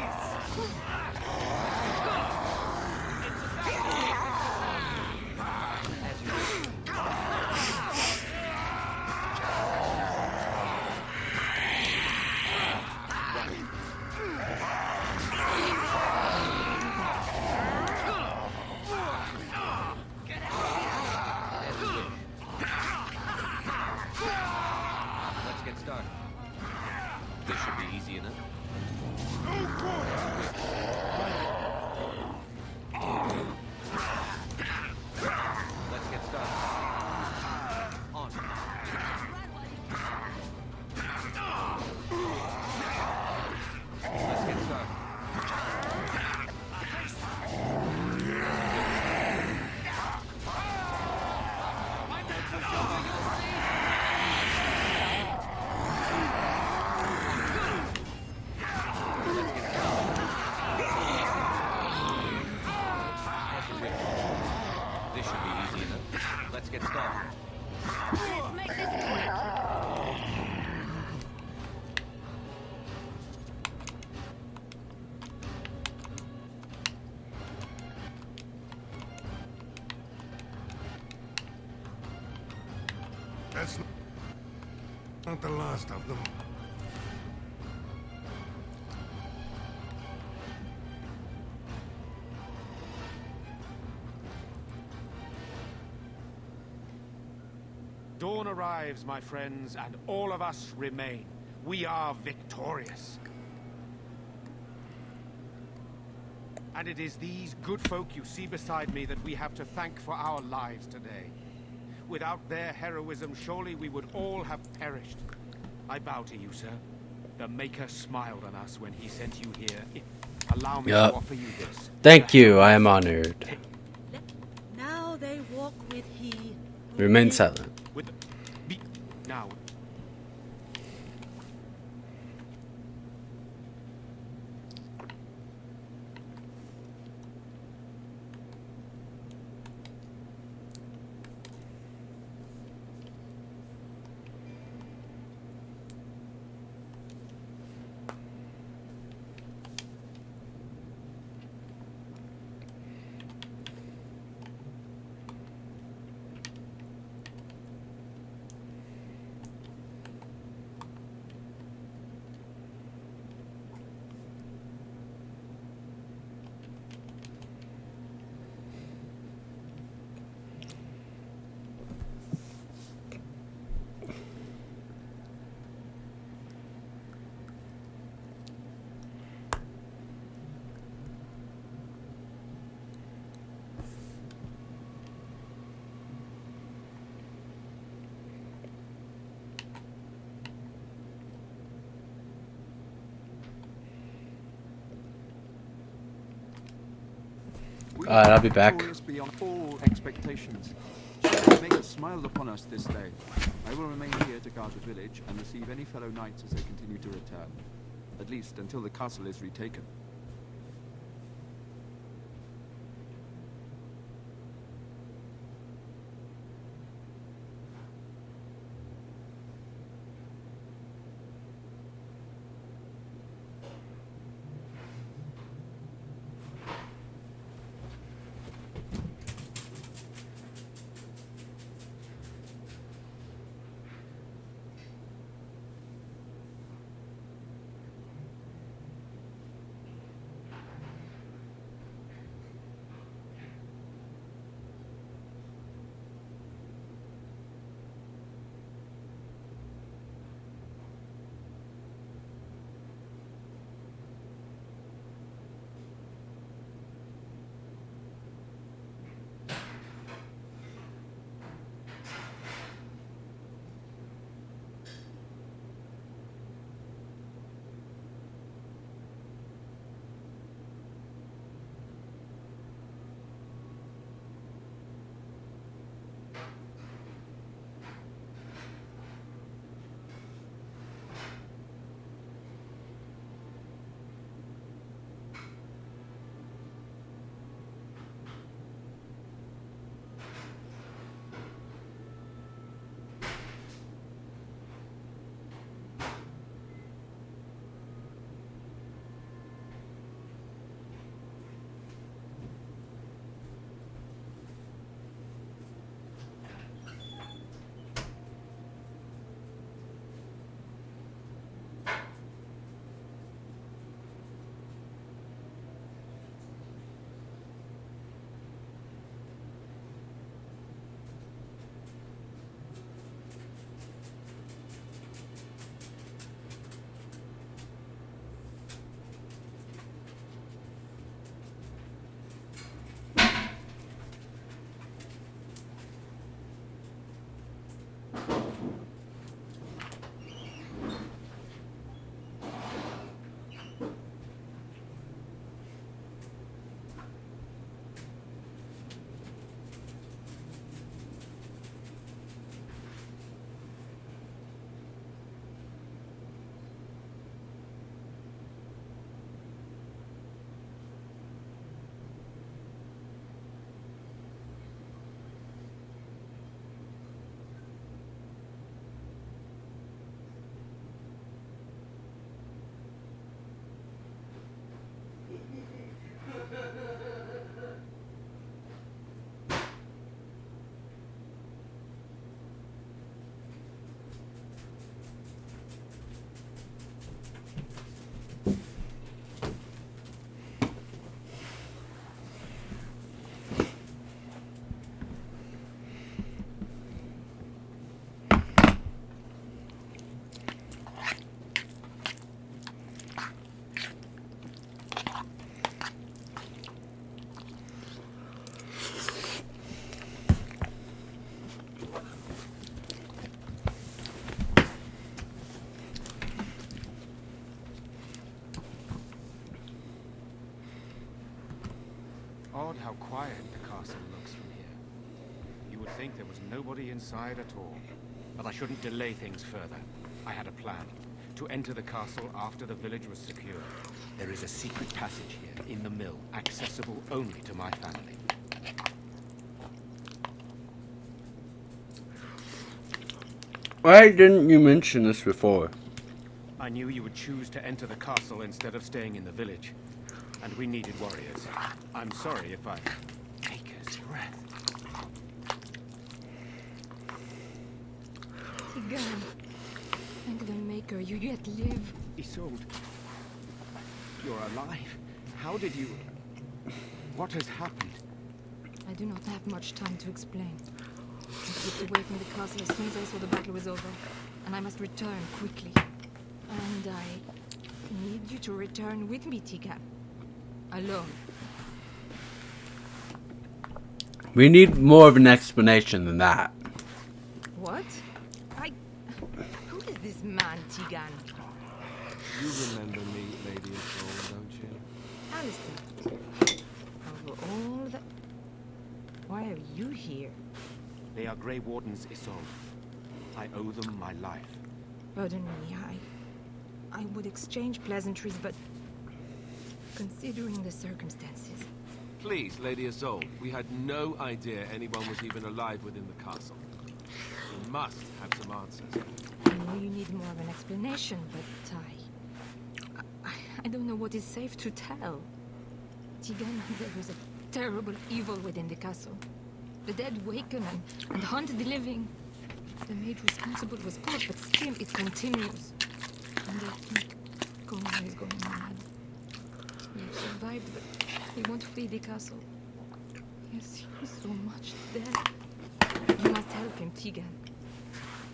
should be easy enough. Let's get started. Let's make this quick. That's not the last of them. Dawn arrives, my friends, and all of us remain. We are victorious. And it is these good folk you see beside me that we have to thank for our lives today. Without their heroism, surely we would all have perished. I bow to you, sir. The Maker smiled on us when he sent you here. Allow me to offer you this. Thank you, I am honored. Now they walk with he. Remain silent. Now. Alright, I'll be back. Victorious beyond all expectations. The Maker smiled upon us this day. I will remain here to guard the village and receive any fellow knights as they continue to return. At least until the castle is retaken. looks from here. You would think there was nobody inside at all. But I shouldn't delay things further. I had a plan. To enter the castle after the village was secure. There is a secret passage here, in the mill, accessible only to my family. Why didn't you mention this before? I knew you would choose to enter the castle instead of staying in the village. And we needed warriors. I'm sorry if I... Maker's breath. Tigan, thank the Maker, you yet live. Isolde, you're alive. How did you... What has happened? I do not have much time to explain. I slipped away from the castle as soon as I saw the battle was over, and I must return quickly. And I need you to return with me, Tigan. Alone. We need more of an explanation than that. What? Who is this man, Tigan? You remember me, Lady Isolde, don't you? Alistair. Over all that... Why are you here? They are Grey Wardens, Isolde. I owe them my life. Pardon me, I would exchange pleasantries, but... considering the circumstances... Please, Lady Isolde, we had no idea anyone was even alive within the castle. We must have some answers. I know you need more of an explanation, but I don't know what is safe to tell. Tigan, there was a terrible evil within the castle. The dead waken and haunt the living. The maid responsible was caught, but still it continues. And I think Connor is going mad. He survived, but he won't flee the castle. He has seen so much death. You must help him, Tigan.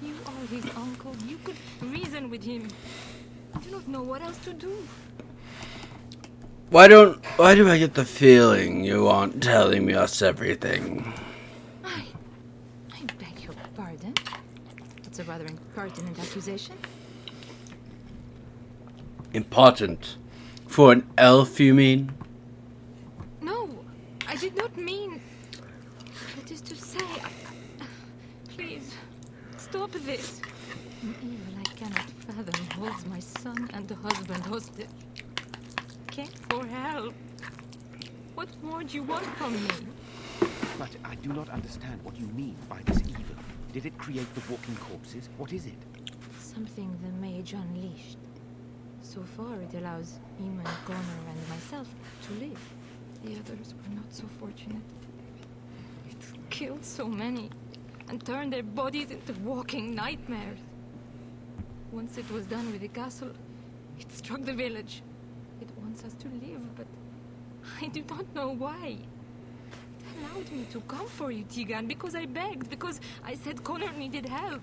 You are his uncle. You could reason with him. I do not know what else to do. Why do I get the feeling you aren't telling us everything? I beg your pardon. It's a rather impertinent accusation. Important. For an elf, you mean? No, I did not mean... That is to say, please, stop this. An evil I cannot fathom holds my son and the husband hostage. Came for help. What more do you want from me? But I do not understand what you mean by this evil. Did it create the walking corpses? What is it? Something the mage unleashed. So far, it allows Eamon, Connor, and myself to live. The others were not so fortunate. It killed so many, and turned their bodies into walking nightmares. Once it was done with the castle, it struck the village. It wants us to live, but I do not know why. It allowed me to come for you, Tigan, because I begged, because I said Connor needed help.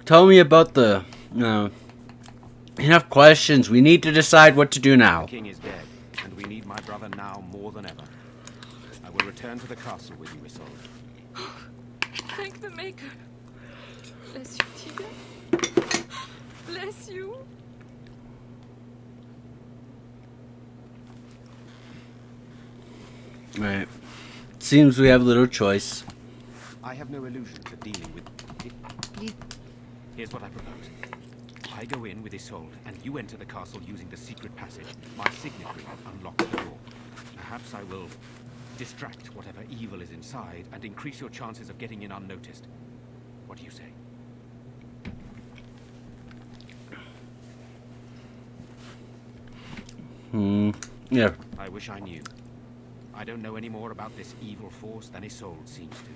Tell me about the... enough questions. We need to decide what to do now. The king is dead, and we need my brother now more than ever. I will return to the castle with you, Isolde. Thank the Maker. Bless you, Tigan. Bless you. Right. Seems we have little choice. I have no illusions of dealing with it. Here's what I propose. I go in with Isolde, and you enter the castle using the secret passage. My signet ring unlocks the door. Perhaps I will distract whatever evil is inside and increase your chances of getting in unnoticed. What do you say? Yeah. I wish I knew. I don't know any more about this evil force than Isolde seems to.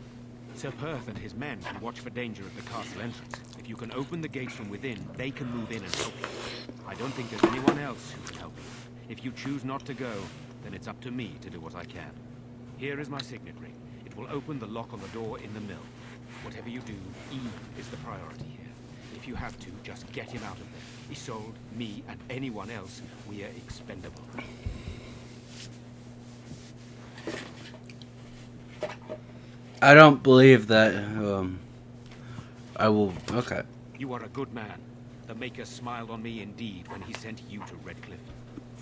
Sir Perth and his men can watch for danger at the castle entrance. If you can open the gates from within, they can move in and help you. I don't think there's anyone else who can help you. If you choose not to go, then it's up to me to do what I can. Here is my signet ring. It will open the lock on the door in the mill. Whatever you do, Eve is the priority here. If you have to, just get him out of there. Isolde, me, and anyone else, we are expendable. I don't believe that, I will... Okay. You are a good man. The Maker smiled on me indeed when he sent you to Redcliffe.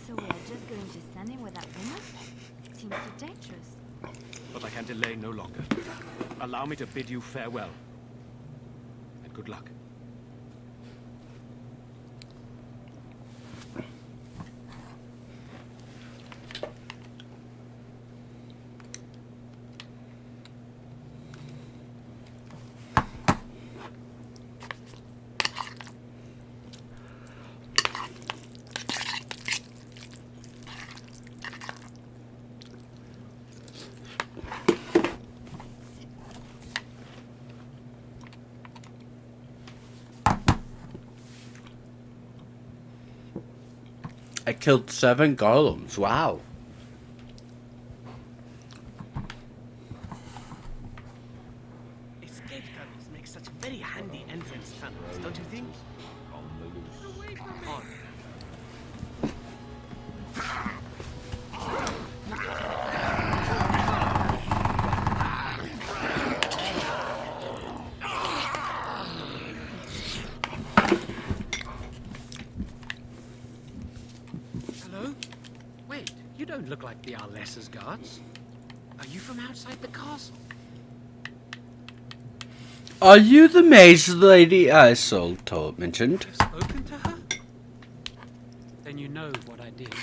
So we're just going to send him with that woman? Seems too dangerous. But I can delay no longer. Allow me to bid you farewell. And good luck. I killed 7 golems. Wow. Escape tunnels make such very handy entrance tunnels, don't you think? On the loose. On. Hello? Wait, you don't look like the Arlessa's guards. Are you from outside the castle? Are you the mage Lady mentioned? Spoken to her? Then you know what I did.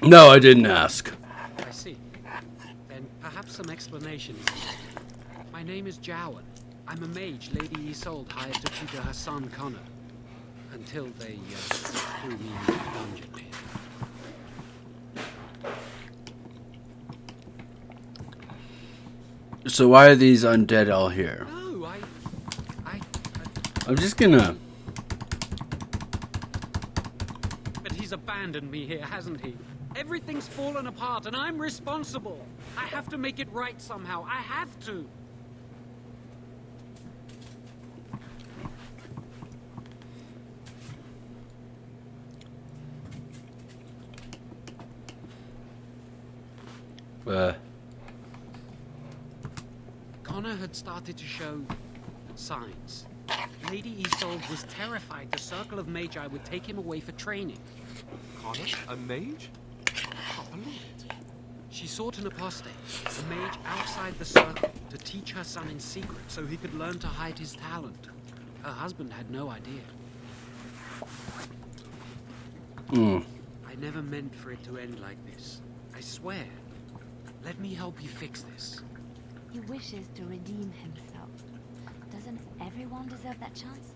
No, I didn't ask. I see. Then perhaps some explanation is needed. My name is Jowan. I'm a mage Lady Isolde hired to tutor her son Connor. Until they threw me into the dungeon here. So why are these undead all here? No, I'm just gonna... But he's abandoned me here, hasn't he? Everything's fallen apart and I'm responsible. I have to make it right somehow. I have to. Connor had started to show signs. Lady Isolde was terrified the Circle of Magi would take him away for training. Connor? A mage? I can't believe it. She sought an apostate, a mage outside the circle, to teach her son in secret so he could learn to hide his talent. Her husband had no idea. I never meant for it to end like this. I swear. Let me help you fix this. He wishes to redeem himself. Doesn't everyone deserve that chance?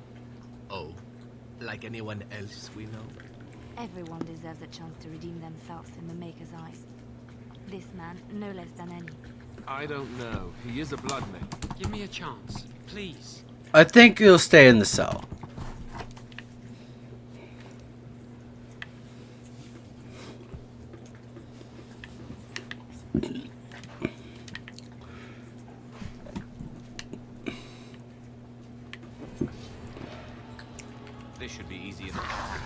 Oh, like anyone else we know? Everyone deserves a chance to redeem themselves in the Maker's eyes. This man, no less than any. I don't know. He is a bloodman. Give me a chance, please. I think you'll stay in the cell. This should be easy enough.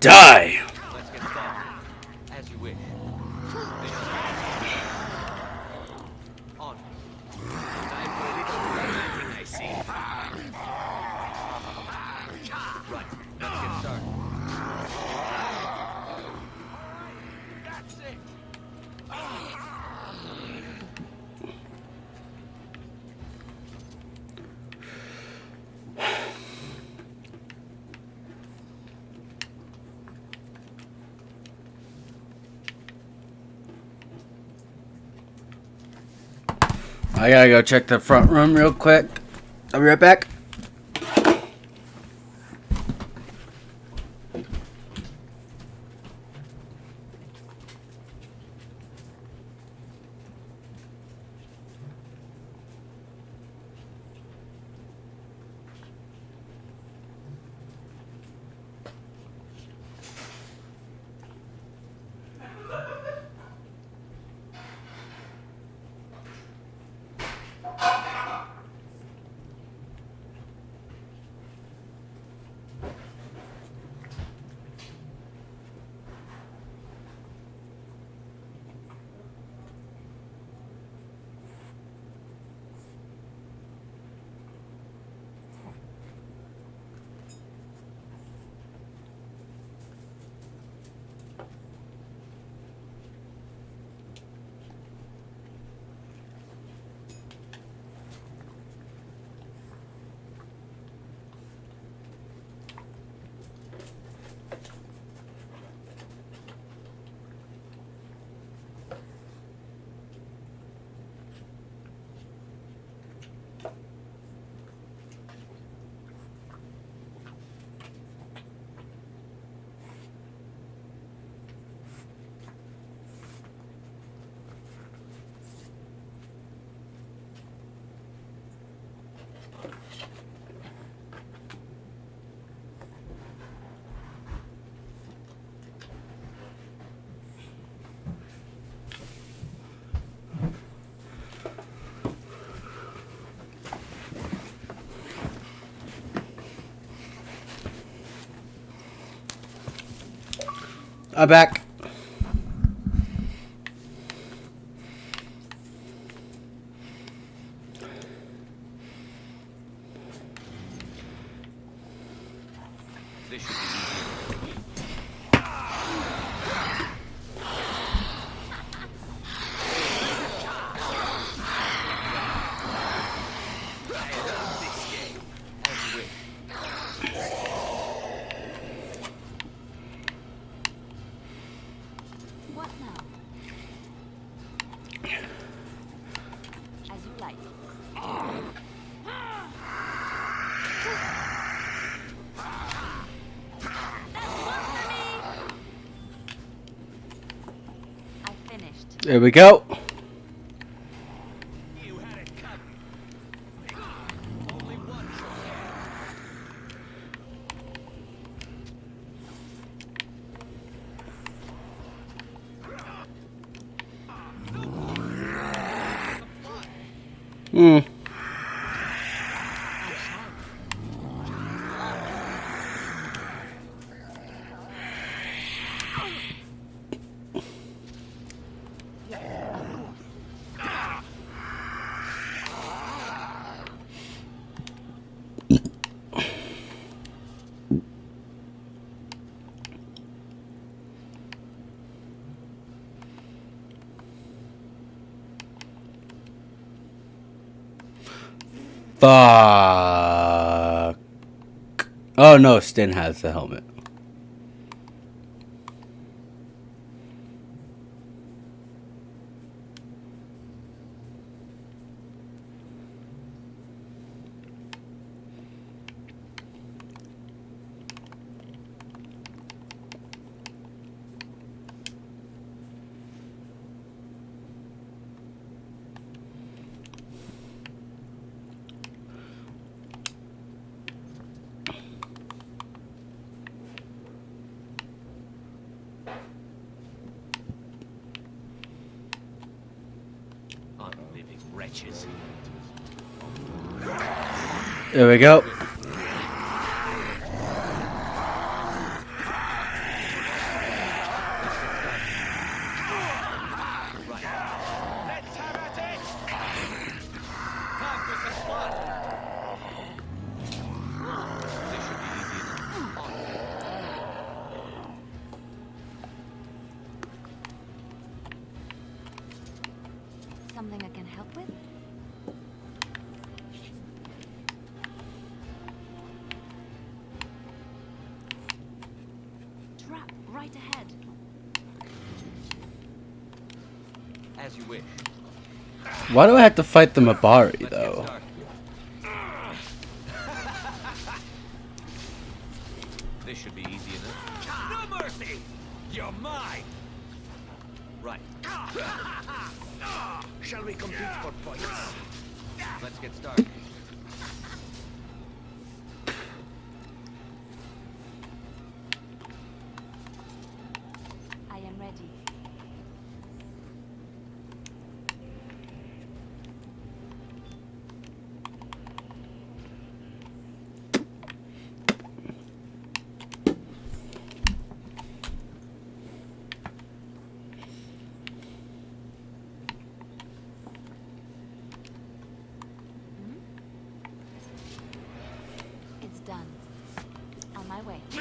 Die! Let's get started. As you wish. On. Time for a little romantic, I see. Right, let's get started. That's it. I gotta go check the front room real quick. I'll be right back. I'm back. This should be easy. What now? As you like. I finished. There we go. Hmm. Fuck. Oh no, Stin has the helmet. Unliving wretches. There we go. Something I can help with? Trap right ahead. As you wish. Why do I have to fight the Mabari though? This should be easy enough. No mercy! You're mine! Right. Shall we compete for points? Let's get started. I am ready. It's done. On my way. As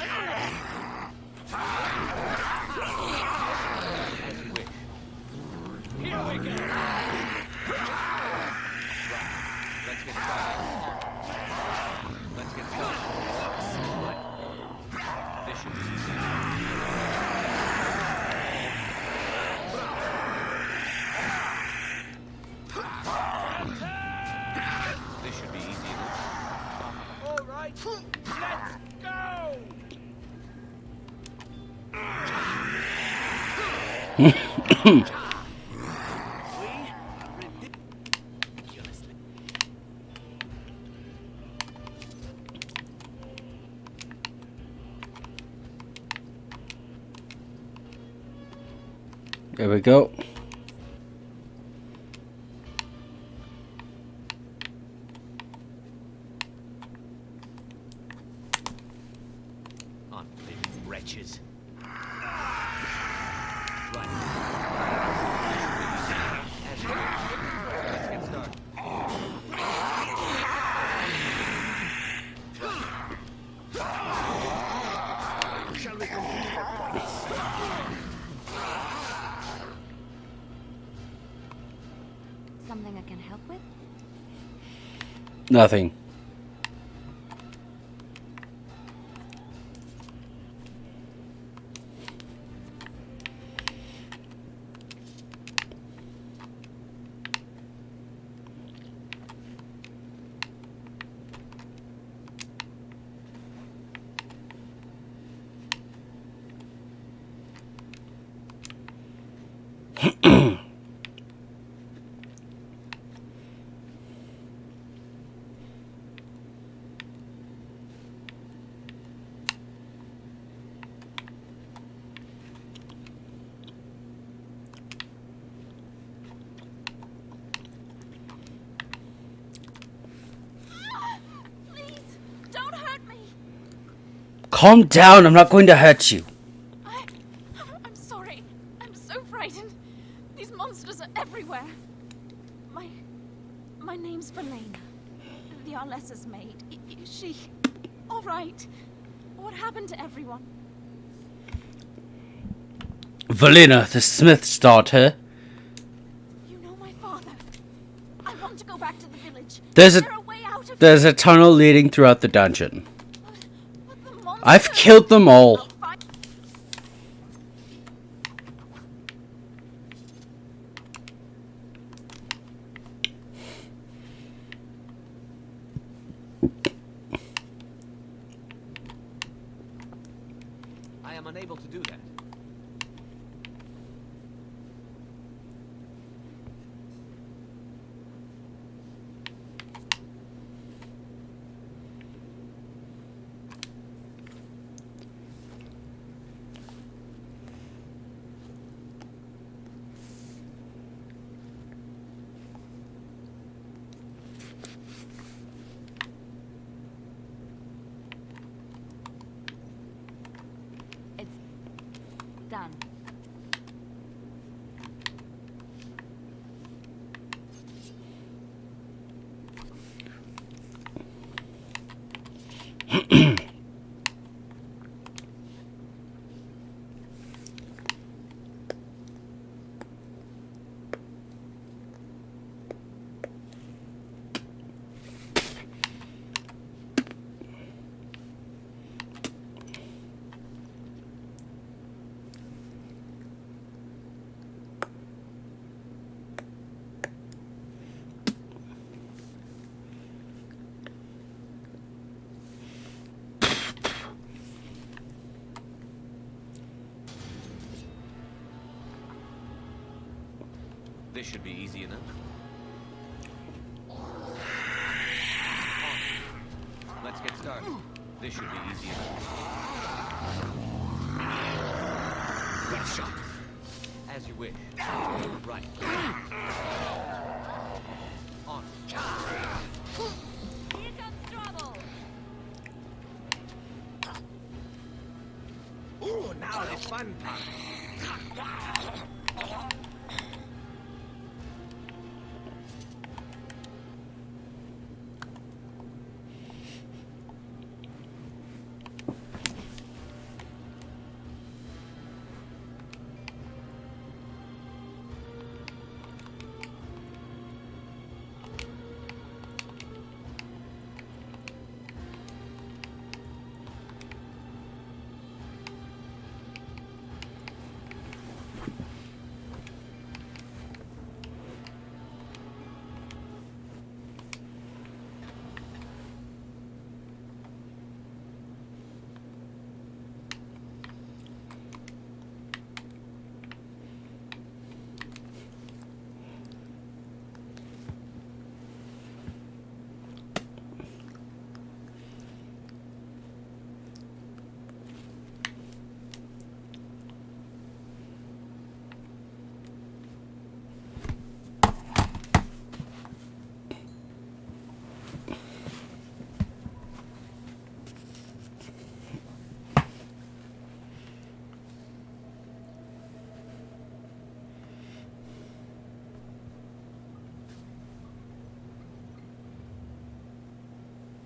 you wish. Here we go! Right. Let's get started. Let's get started. Right. This should be easy. This should be easy enough. All right, let's go! There we go. Unliving wretches. Something I can help with? Nothing. Please, don't hurt me. Calm down, I'm not going to hurt you. I'm sorry. I'm so frightened. These monsters are everywhere. My name's Verlaine. The Arlessa's maid. Is she all right? What happened to everyone? Valina, the smith's daughter. You know my father. I want to go back to the village. There's Is there a way out of There's a tunnel leading throughout the dungeon. I've killed them all. I am unable to do that. Done. This should be easy enough. Let's get started. This should be easy enough. Good shot. As you wish. Right. On. Here comes trouble. Ooh, now the fun part.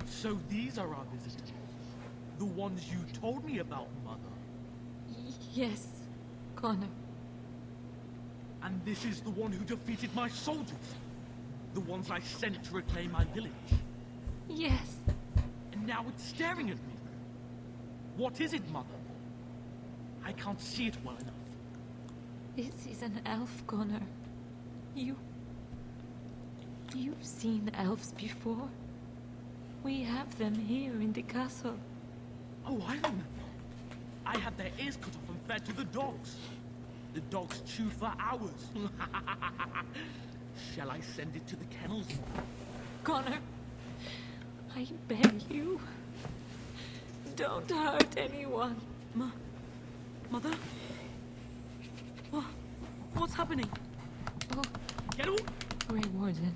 So these are our visitors. The ones you told me about, Mother. Yes, Connor. And this is the one who defeated my soldiers? The ones I sent to reclaim my village? Yes. And now it's staring at me. What is it, Mother? I can't see it well enough. This is an elf, Connor. You've seen elves before. We have them here in the castle. Oh, I remember. I had their ears cut off and fed to the dogs. The dogs chew for hours. Shall I send it to the kennels? Connor, I beg you. Don't hurt anyone. Mother? What's happening? Oh, Get on! Grey Warden.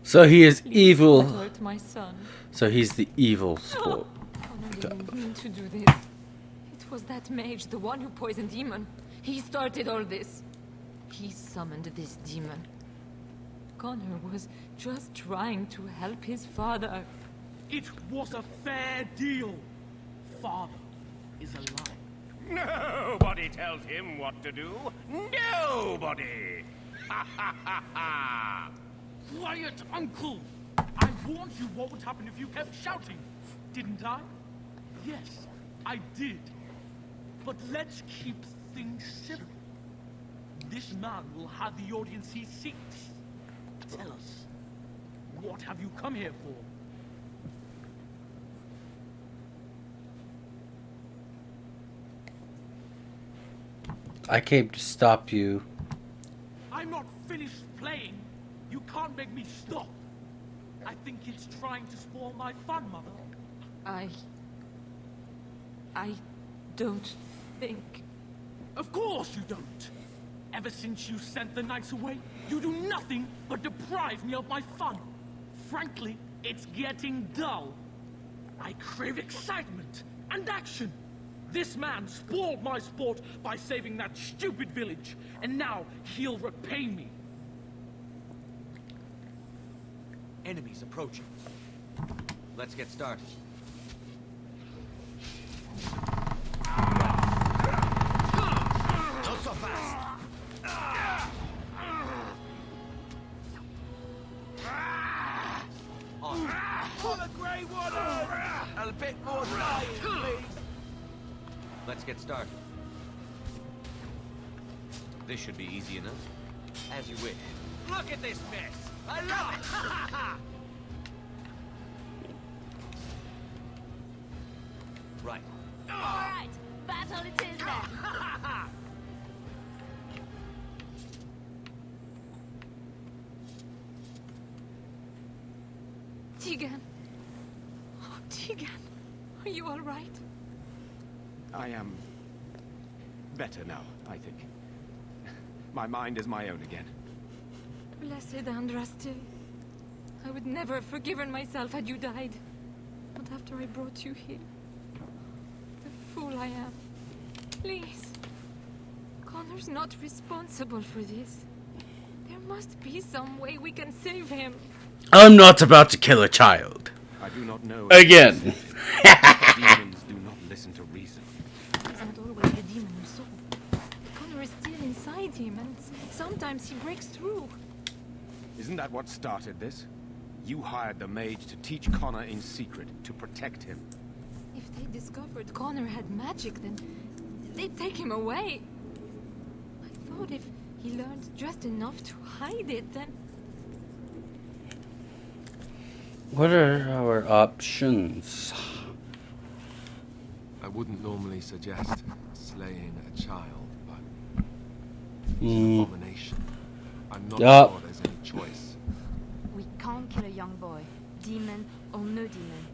So he is Please evil. don't hurt my son. So he's the evil sport. Connor didn't mean to do this. It was that mage, the one who poisoned Demon. He started all this. He summoned this demon. Connor was just trying to help his father. It was a fair deal. Father is alive. Nobody tells him what to do. Nobody! Ha ha ha ha! Quiet, Uncle! I warned you what would happen if you kept shouting, didn't I? Yes, I did. But let's keep things civil. This man will have the audience he seeks. Tell us, what have you come here for? I came to stop you. I'm not finished playing. You can't make me stop. I think it's trying to spoil my fun, Mother. I don't think... Of course you don't. Ever since you sent the knights away, you do nothing but deprive me of my fun. Frankly, it's getting dull. I crave excitement and action. This man spoiled my sport by saving that stupid village, and now he'll repay me. Enemies approaching. Let's get started. Not so fast. On the Grey Warden! A bit more flying, please. Let's get started. This should be easy enough. As you wish. Look at this mess! I love it! Right. Alright, battle it is then. Tegan. Oh, Tegan. Are you all right? I am better now, I think. My mind is my own again. Blessed Andraste. I would never have forgiven myself had you died. Not after I brought you here. The fool I am. Please. Connor's not responsible for this. There must be some way we can save him. I'm not about to kill a child. I do not know. Again. Demons do not listen to reason. It isn't always the demon you saw. Connor is still inside him, and sometimes he breaks through. Isn't that what started this? You hired the mage to teach Connor in secret, to protect him. If they discovered Connor had magic, then they'd take him away. I thought if he learned just enough to hide it, then... What are our options? I wouldn't normally suggest slaying a child, but it's an Mm. abomination. I'm not Yup. sure there's any choice. We can't kill a young boy, demon or no demon.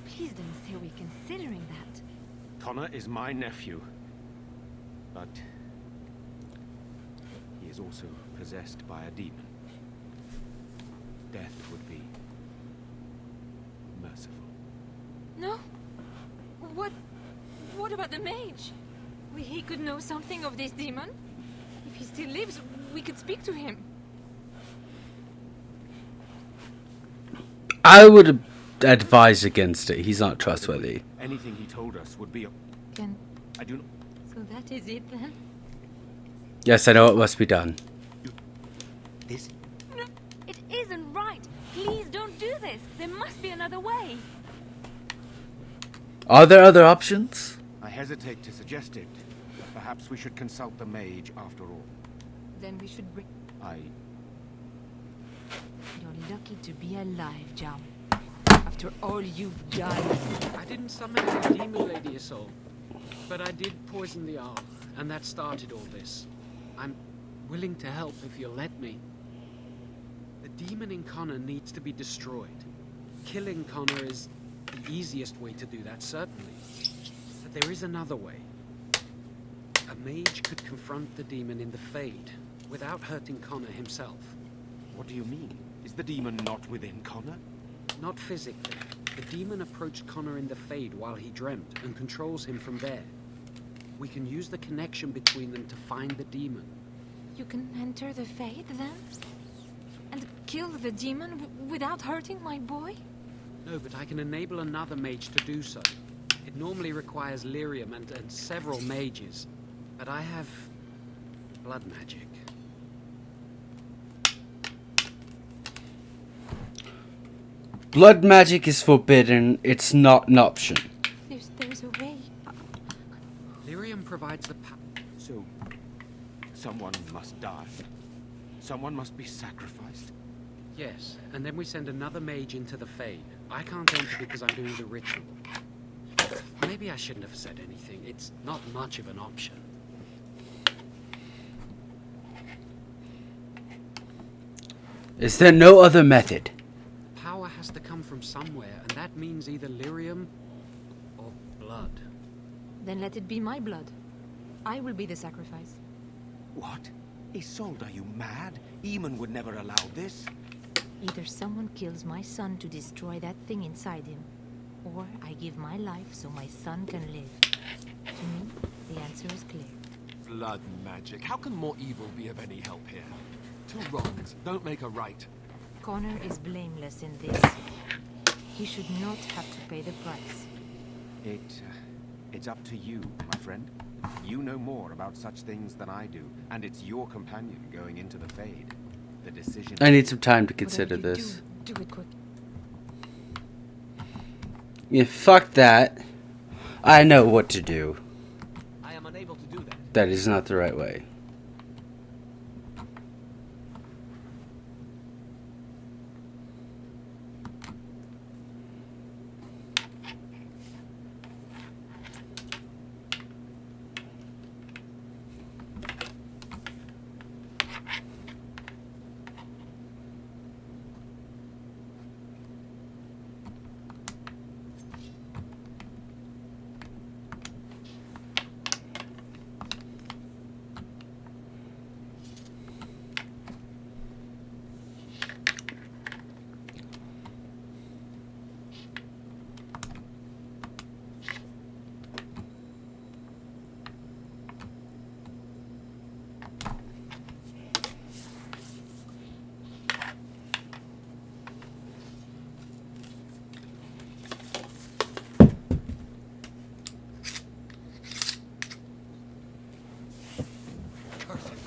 Please don't say we're considering that. Connor is my nephew. But he is also possessed by a demon. Death would be merciful. No? What about the mage? He could know something of this demon. If he still lives, we could speak to him. I would advise against it. He's not trustworthy. Anything he told us would be a... Can I do not... So that is it then? Yes, I know it must be done. This? No, it isn't right. Please don't do this. There must be another way. Are there other options? I hesitate to suggest it. Perhaps we should consult the mage after all. Then we should bring... You're lucky to be alive, Jam. After all you've done. I didn't summon the demon lady Isolde, but I did poison the Arl, and that started all this. I'm willing to help if you'll let me. The demon in Connor needs to be destroyed. Killing Connor is the easiest way to do that, certainly. But there is another way. A mage could confront the demon in the Fade, without hurting Connor himself. What do you mean? Is the demon not within Connor? Not physically. The demon approached Connor in the Fade while he dreamt, and controls him from there. We can use the connection between them to find the demon. You can enter the Fade then? And kill the demon without hurting my boy? No, but I can enable another mage to do so. It normally requires lyrium and several mages. But I have blood magic. Blood magic is forbidden. It's not an option. There's a way. Lyrium provides the power. So, someone must die. Someone must be sacrificed. Yes, and then we send another mage into the Fade. I can't enter because I'm doing the ritual. Maybe I shouldn't have said anything. It's not much of an option. Is there no other method? Power has to come from somewhere, and that means either lyrium or blood. Then let it be my blood. I will be the sacrifice. What? Isolde, are you mad? Eamon would never allow this. Either someone kills my son to destroy that thing inside him, or I give my life so my son can live. To me, the answer is clear. Blood magic. How can more evil be of any help here? Two wrongs don't make a right. Connor is blameless in this. He should not have to pay the price. It's up to you, my friend. You know more about such things than I do, and it's your companion going into the Fade. The decision... I need some time to consider this. Do it quick. Yeah, fuck that. I know what to do. I am unable to do that. That is not the right way.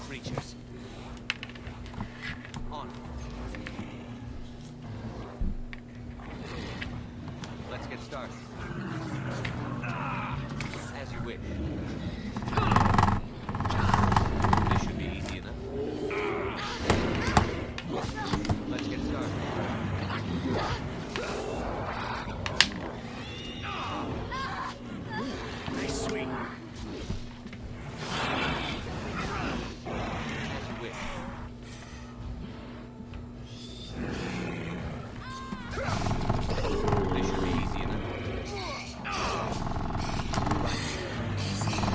Creatures. On. Let's get started. As you wish. This should be easy enough. Let's get started. Nice swing.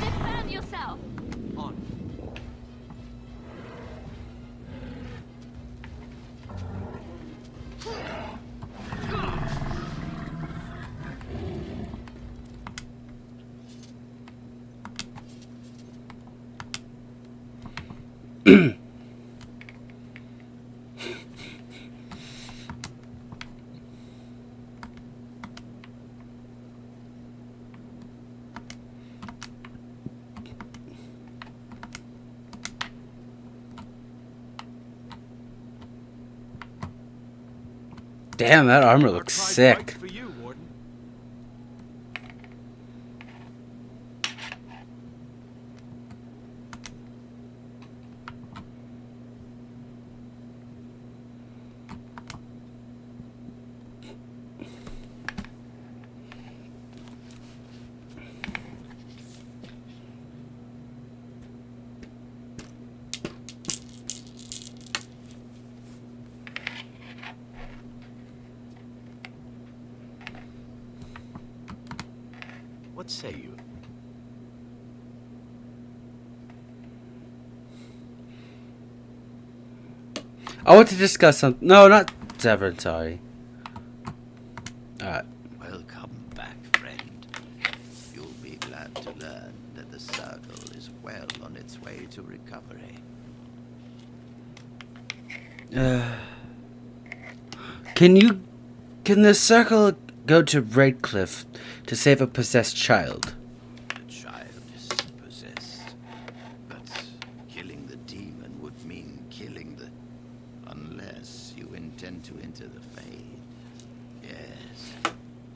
Defend yourself. On. Damn, that armor looks sick. For you, Warden. What say you? I want to discuss something. No, not Zevran, sorry. Alright. Welcome back, friend. You'll be glad to learn that the Circle is well on its way to recovery. Can the Circle go to Redcliffe to save a possessed child? The child is possessed, but killing the demon would mean killing the... Unless you intend to enter the Fade.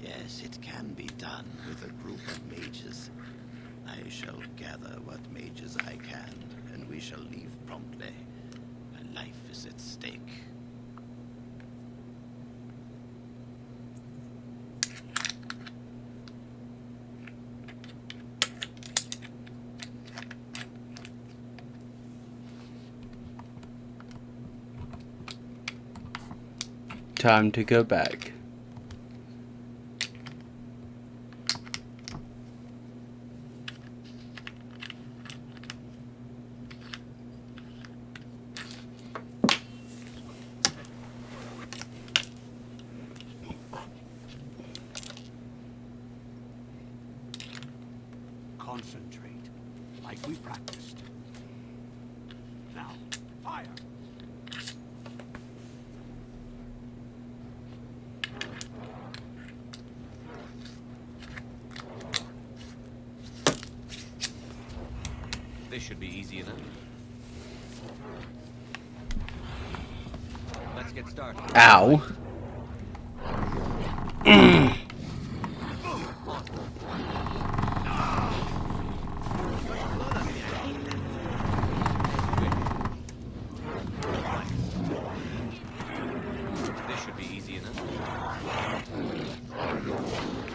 Yes, it can be done with a group of mages. I shall gather what mages I can, and we shall leave promptly. My life is at stake. Time to go back. Concentrate, like we practiced. Now, fire! This should be easy enough. Let's get started. Ow. This should be easy enough.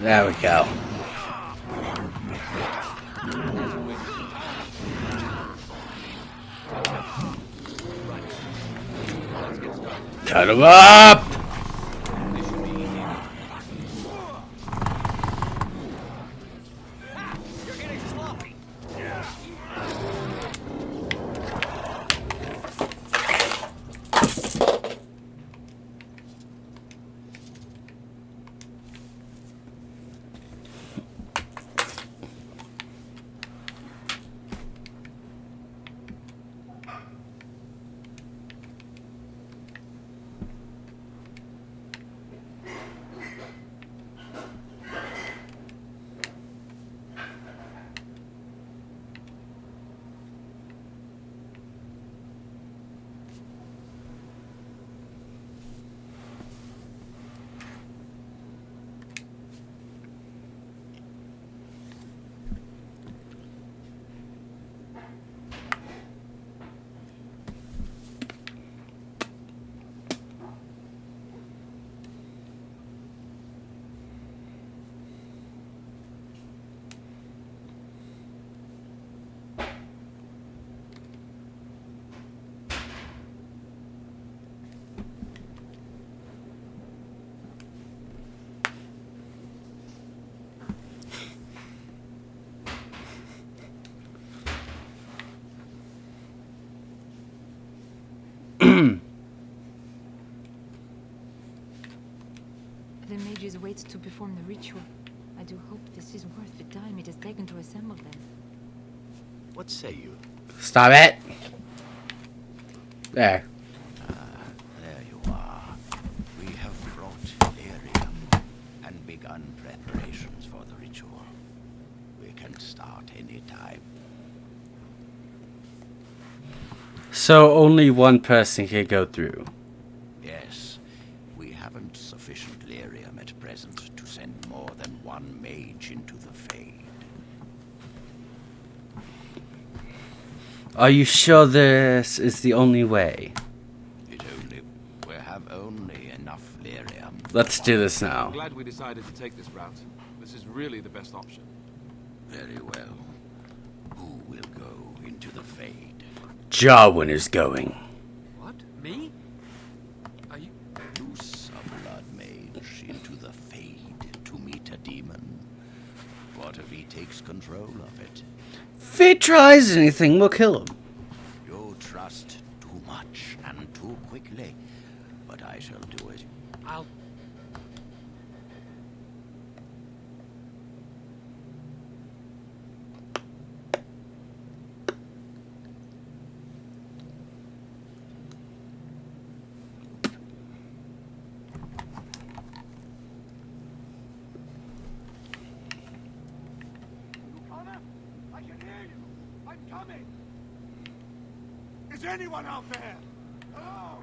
There we go. Cut him up! You're getting sloppy. The mages wait to perform the ritual. I do hope this is worth the time it has taken to assemble them. What say you? Stop it! There. There you are. We have brought lyrium and begun preparations for the ritual. We can start any time. So only one person can go through. Yes, we haven't sufficiently Are you sure this is the only way? We have only enough lyrium. Let's do this now. I'm glad we decided to take this route. This is really the best option. Very well. Who will go into the Fade? Jarwin is going. What? Me? Are you... Loose a blood mage into the Fade to meet a demon. What if he takes control of it? If he tries anything, we'll kill him. You trust too much and too quickly, but I shall do it. I'll... I can hear you. I'm coming. Is anyone out there? Hello?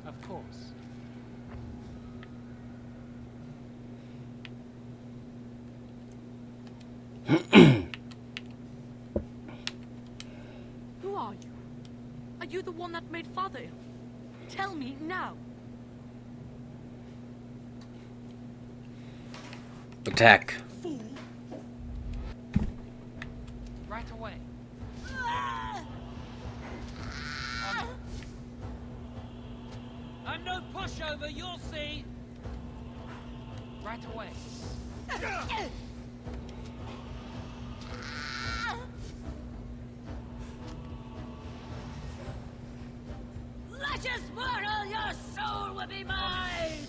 Of course. Who are you? Are you the one that made Father ill? Tell me now. Attack. Fool. Right away. I'm no pushover, you'll see. Right away. Luscious mortal, your soul will be mine!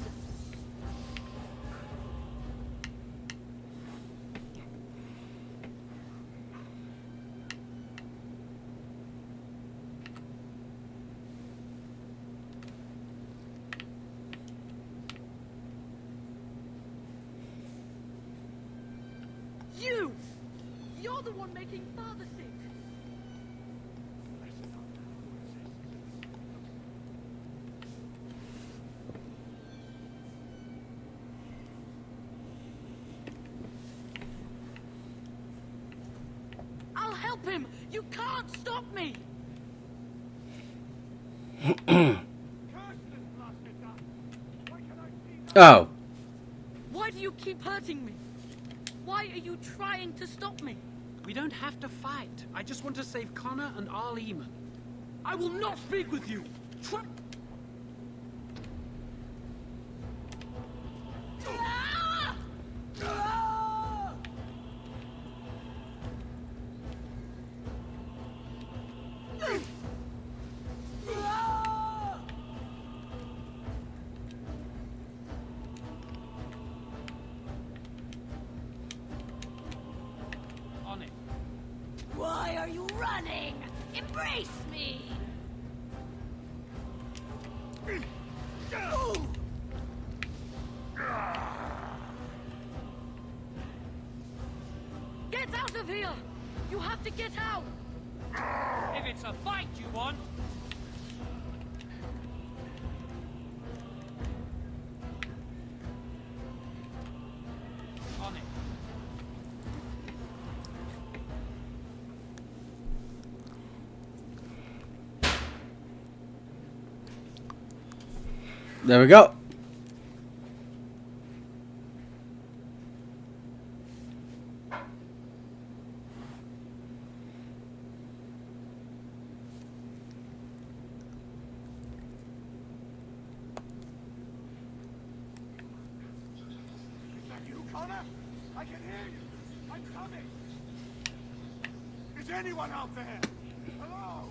You! You're the one making Father sick! I'll help him! You can't stop me! Oh. Why do you keep hurting me? Why are you trying to stop me? We don't have to fight. I just want to save Connor and Arl Eamon. I will not speak with you! On it. Why are you running? Embrace me! Get out of here! You have to get out! If it's a fight you want. On it. There we go. Is that you, Connor? I can hear you. I'm coming. Is anyone out there? Hello?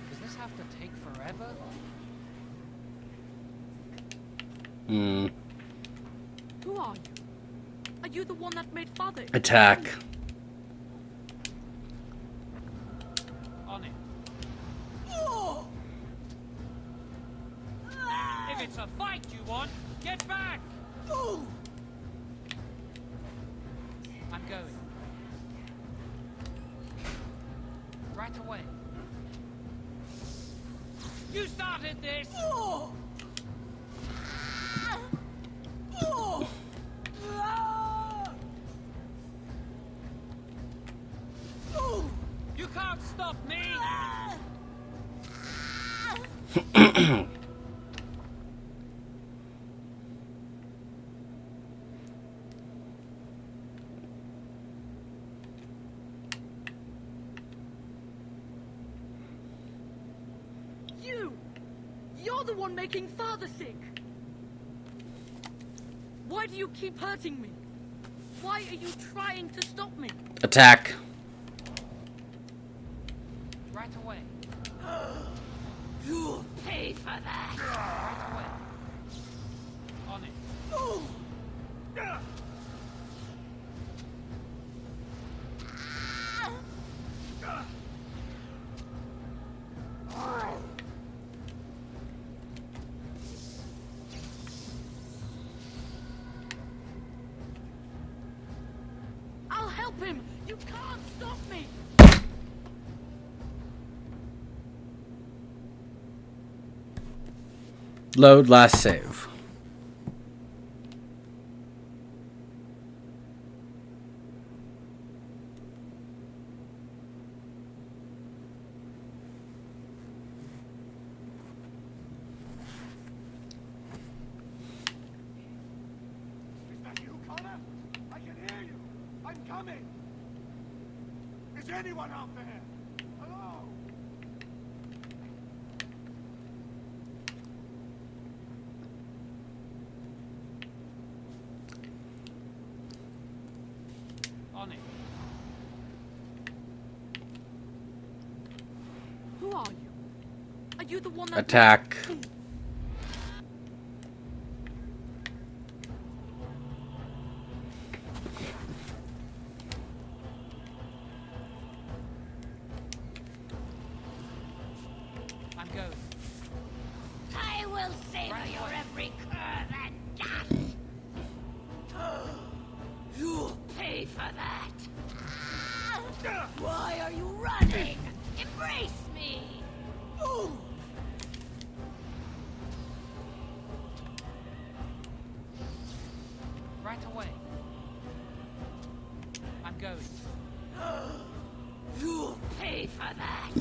Does this have to take forever? Hmm. Who are you? Are you the one that made Father ill? Attack. a fight you want? Get back! I'm going. Right away. You started this! You can't stop me! You're the one making Father sick! Why do you keep hurting me? Why are you trying to stop me? Attack. Right away. You'll pay for that! Right away. On it. I'll help him! You can't stop me! Load last save. Is that you, Connor? I can hear you. I'm coming. Is anyone out there? Hello? On it. Who are you? Are you the one that... Attack. I'm going. I will savor your every curve and gash! You'll pay for that! Why are you running? Embrace me! Right away. I'm going. You'll pay for that!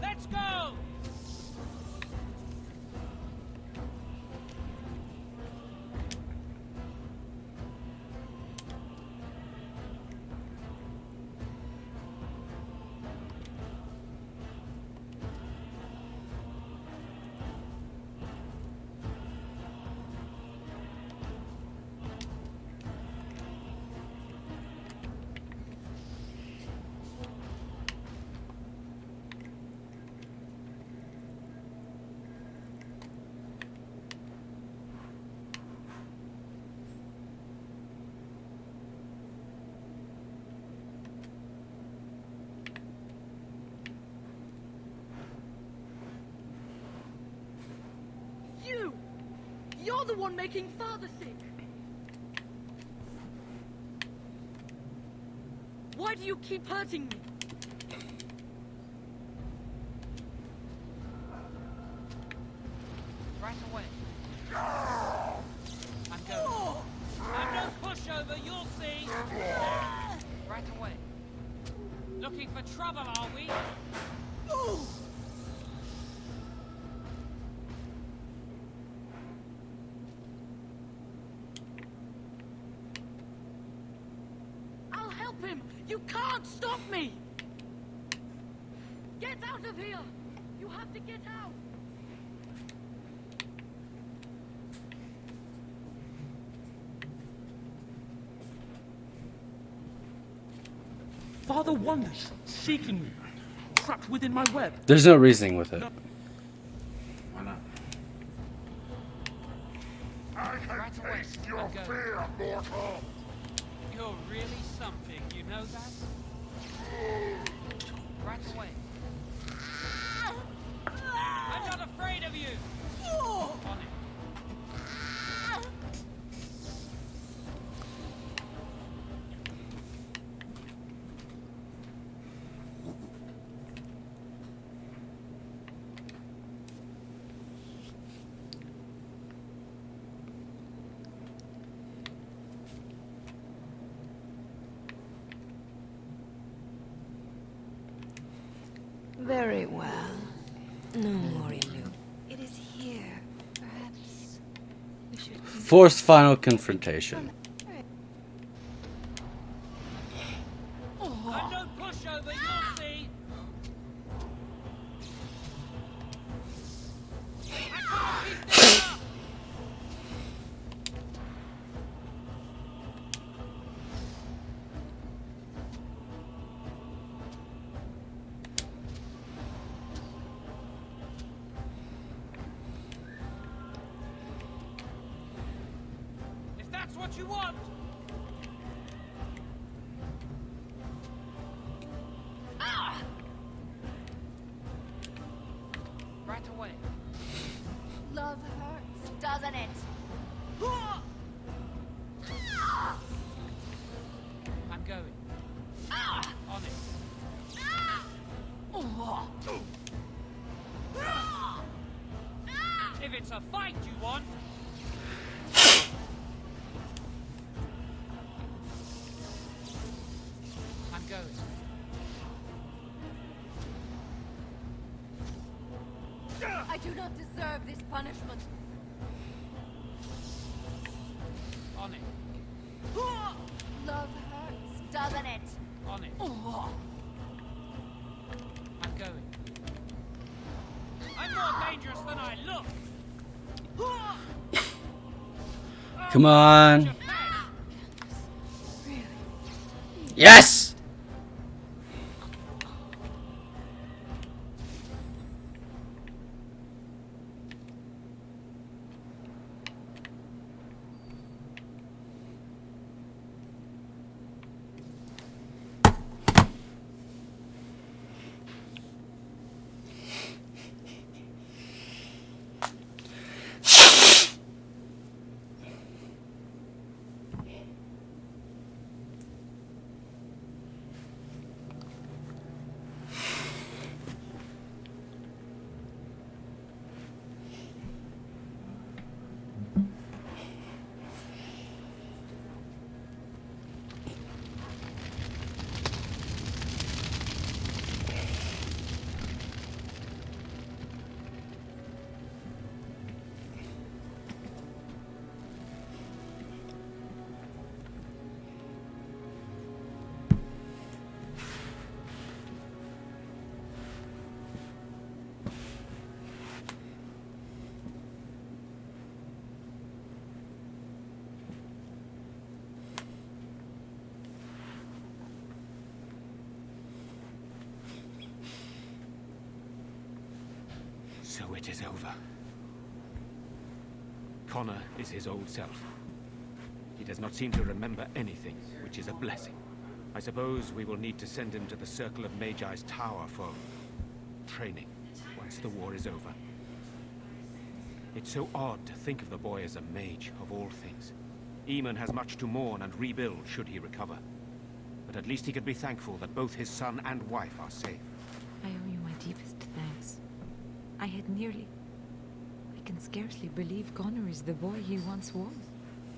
Let's go! You're the one making Father sick! Why do you keep hurting me? Right away. I'm going. I'm no pushover, you'll see! Right away. Looking for trouble, are we? I'll help him! You can't stop me! Get out of here! You have to get out! Father wanders, seeking me, trapped within my web. There's no reasoning with it. Why not? I can taste your fear, mortal! You're really something, you know that? Right away. I'm not afraid of you! On it. Very well. No more illusion. It is here. Perhaps we should... Forced final confrontation. And no pushover, you'll see. I can't keep this up. If that's what you want. Right away. Love hurts, doesn't it? I'm going. On it. If it's a fight you want. I'm going. I do not deserve this punishment. On it. Love hurts, doesn't it? On it. I'm going. I'm more dangerous than I look. Come on. Yes! So it is over. Connor is his old self. He does not seem to remember anything, which is a blessing. I suppose we will need to send him to the Circle of Magi's tower for training once the war is over. It's so odd to think of the boy as a mage, of all things. Eamon has much to mourn and rebuild should he recover. But at least he can be thankful that both his son and wife are safe. I owe you my deepest thanks. I had nearly... I can scarcely believe Connor is the boy he once was.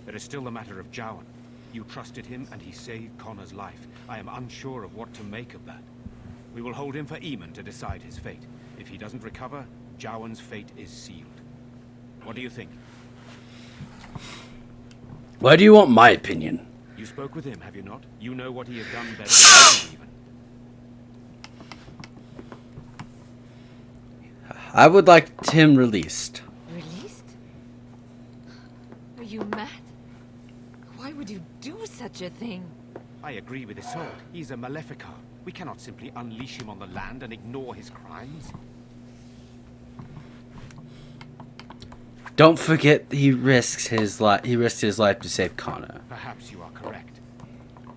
There is still the matter of Jowan. You trusted him and he saved Connor's life. I am unsure of what to make of that. We will hold him for Eamon to decide his fate. If he doesn't recover, Jowan's fate is sealed. What do you think? Why do you want my opinion? You spoke with him, have you not? You know what he has done better than Eamon. I would like him released. Released? Are you mad? Why would you do such a thing? I agree with Isolde. He's a Maleficar. We cannot simply unleash him on the land and ignore his crimes. Don't forget he risked his life. He risked his life to save Connor. Perhaps you are correct.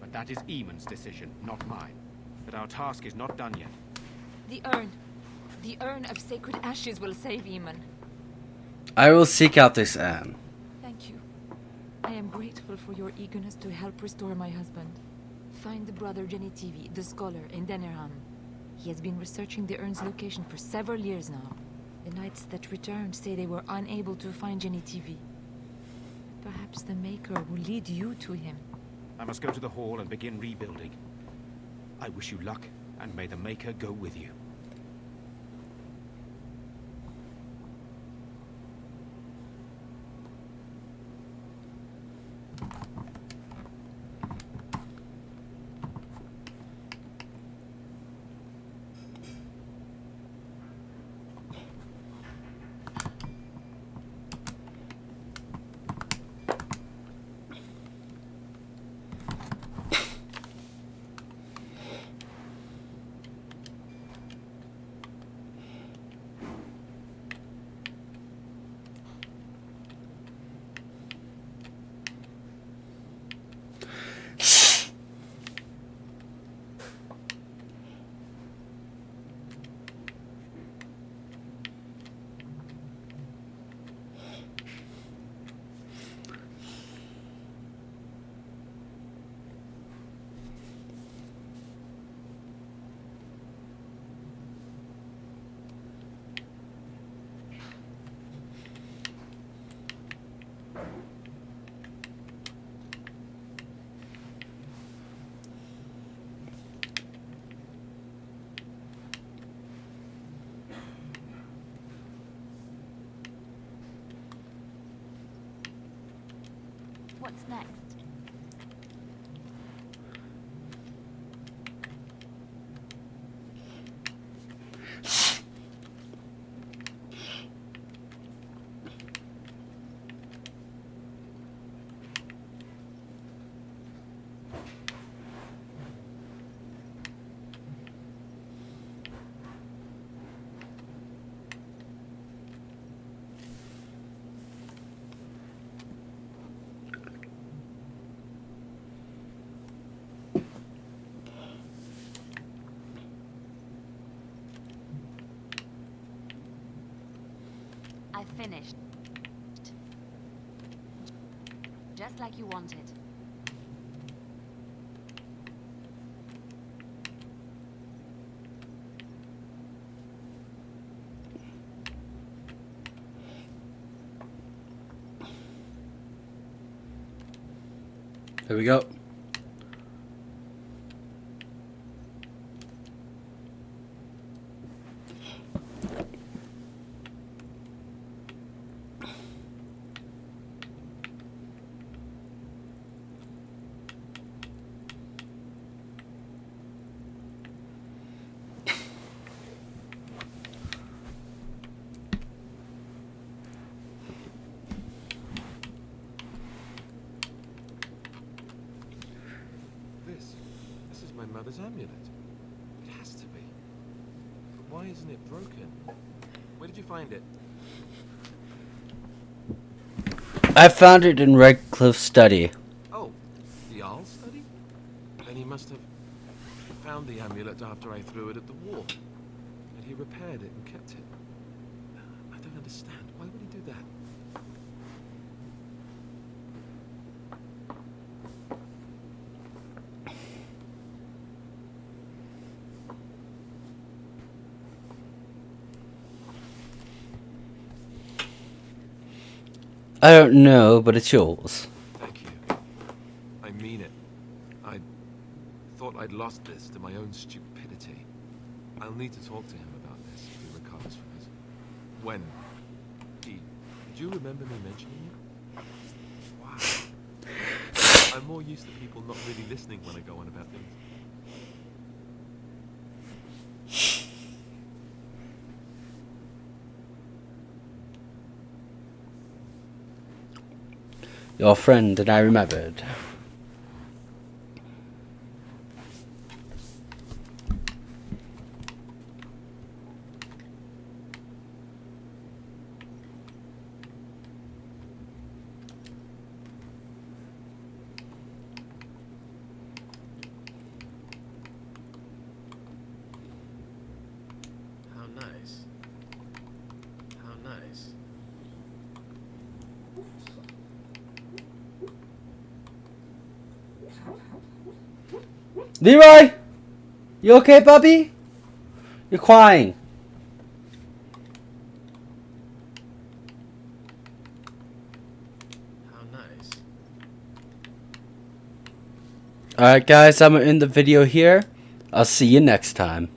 But that is Eamon's decision, not mine. But our task is not done yet. The urn. The urn of sacred ashes will save Eamon. I will seek out this urn. Thank you. I am grateful for your eagerness to help restore my husband. Find the brother Genitivi, the scholar, in Denerham. He has been researching the urn's location for several years now. The knights that returned say they were unable to find Genitivi. Perhaps the Maker will lead you to him. I must go to the hall and begin rebuilding. I wish you luck, and may the Maker go with you. What's next? I finished. Just like you wanted. There we go. This is my mother's amulet. It has to be. But why isn't it broken? Where did you find it? I found it in Redcliffe's study. Oh, the Jarl's study? Then he must have found the amulet after I threw it at the wall. And he repaired it and kept it. I don't understand. Why would he do that? I don't know, but it's yours. Thank you. I mean it. I thought I'd lost this to my own stupidity. I'll need to talk to him about this if he recovers from it. When? Did you remember me mentioning it? Wow. I'm more used to people not really listening when I go on about things. Your friend and I remembered. How nice. How nice. Leroy! You okay, Bubby? You're crying. How nice. Alright guys, I'm gonna end the video here. I'll see you next time.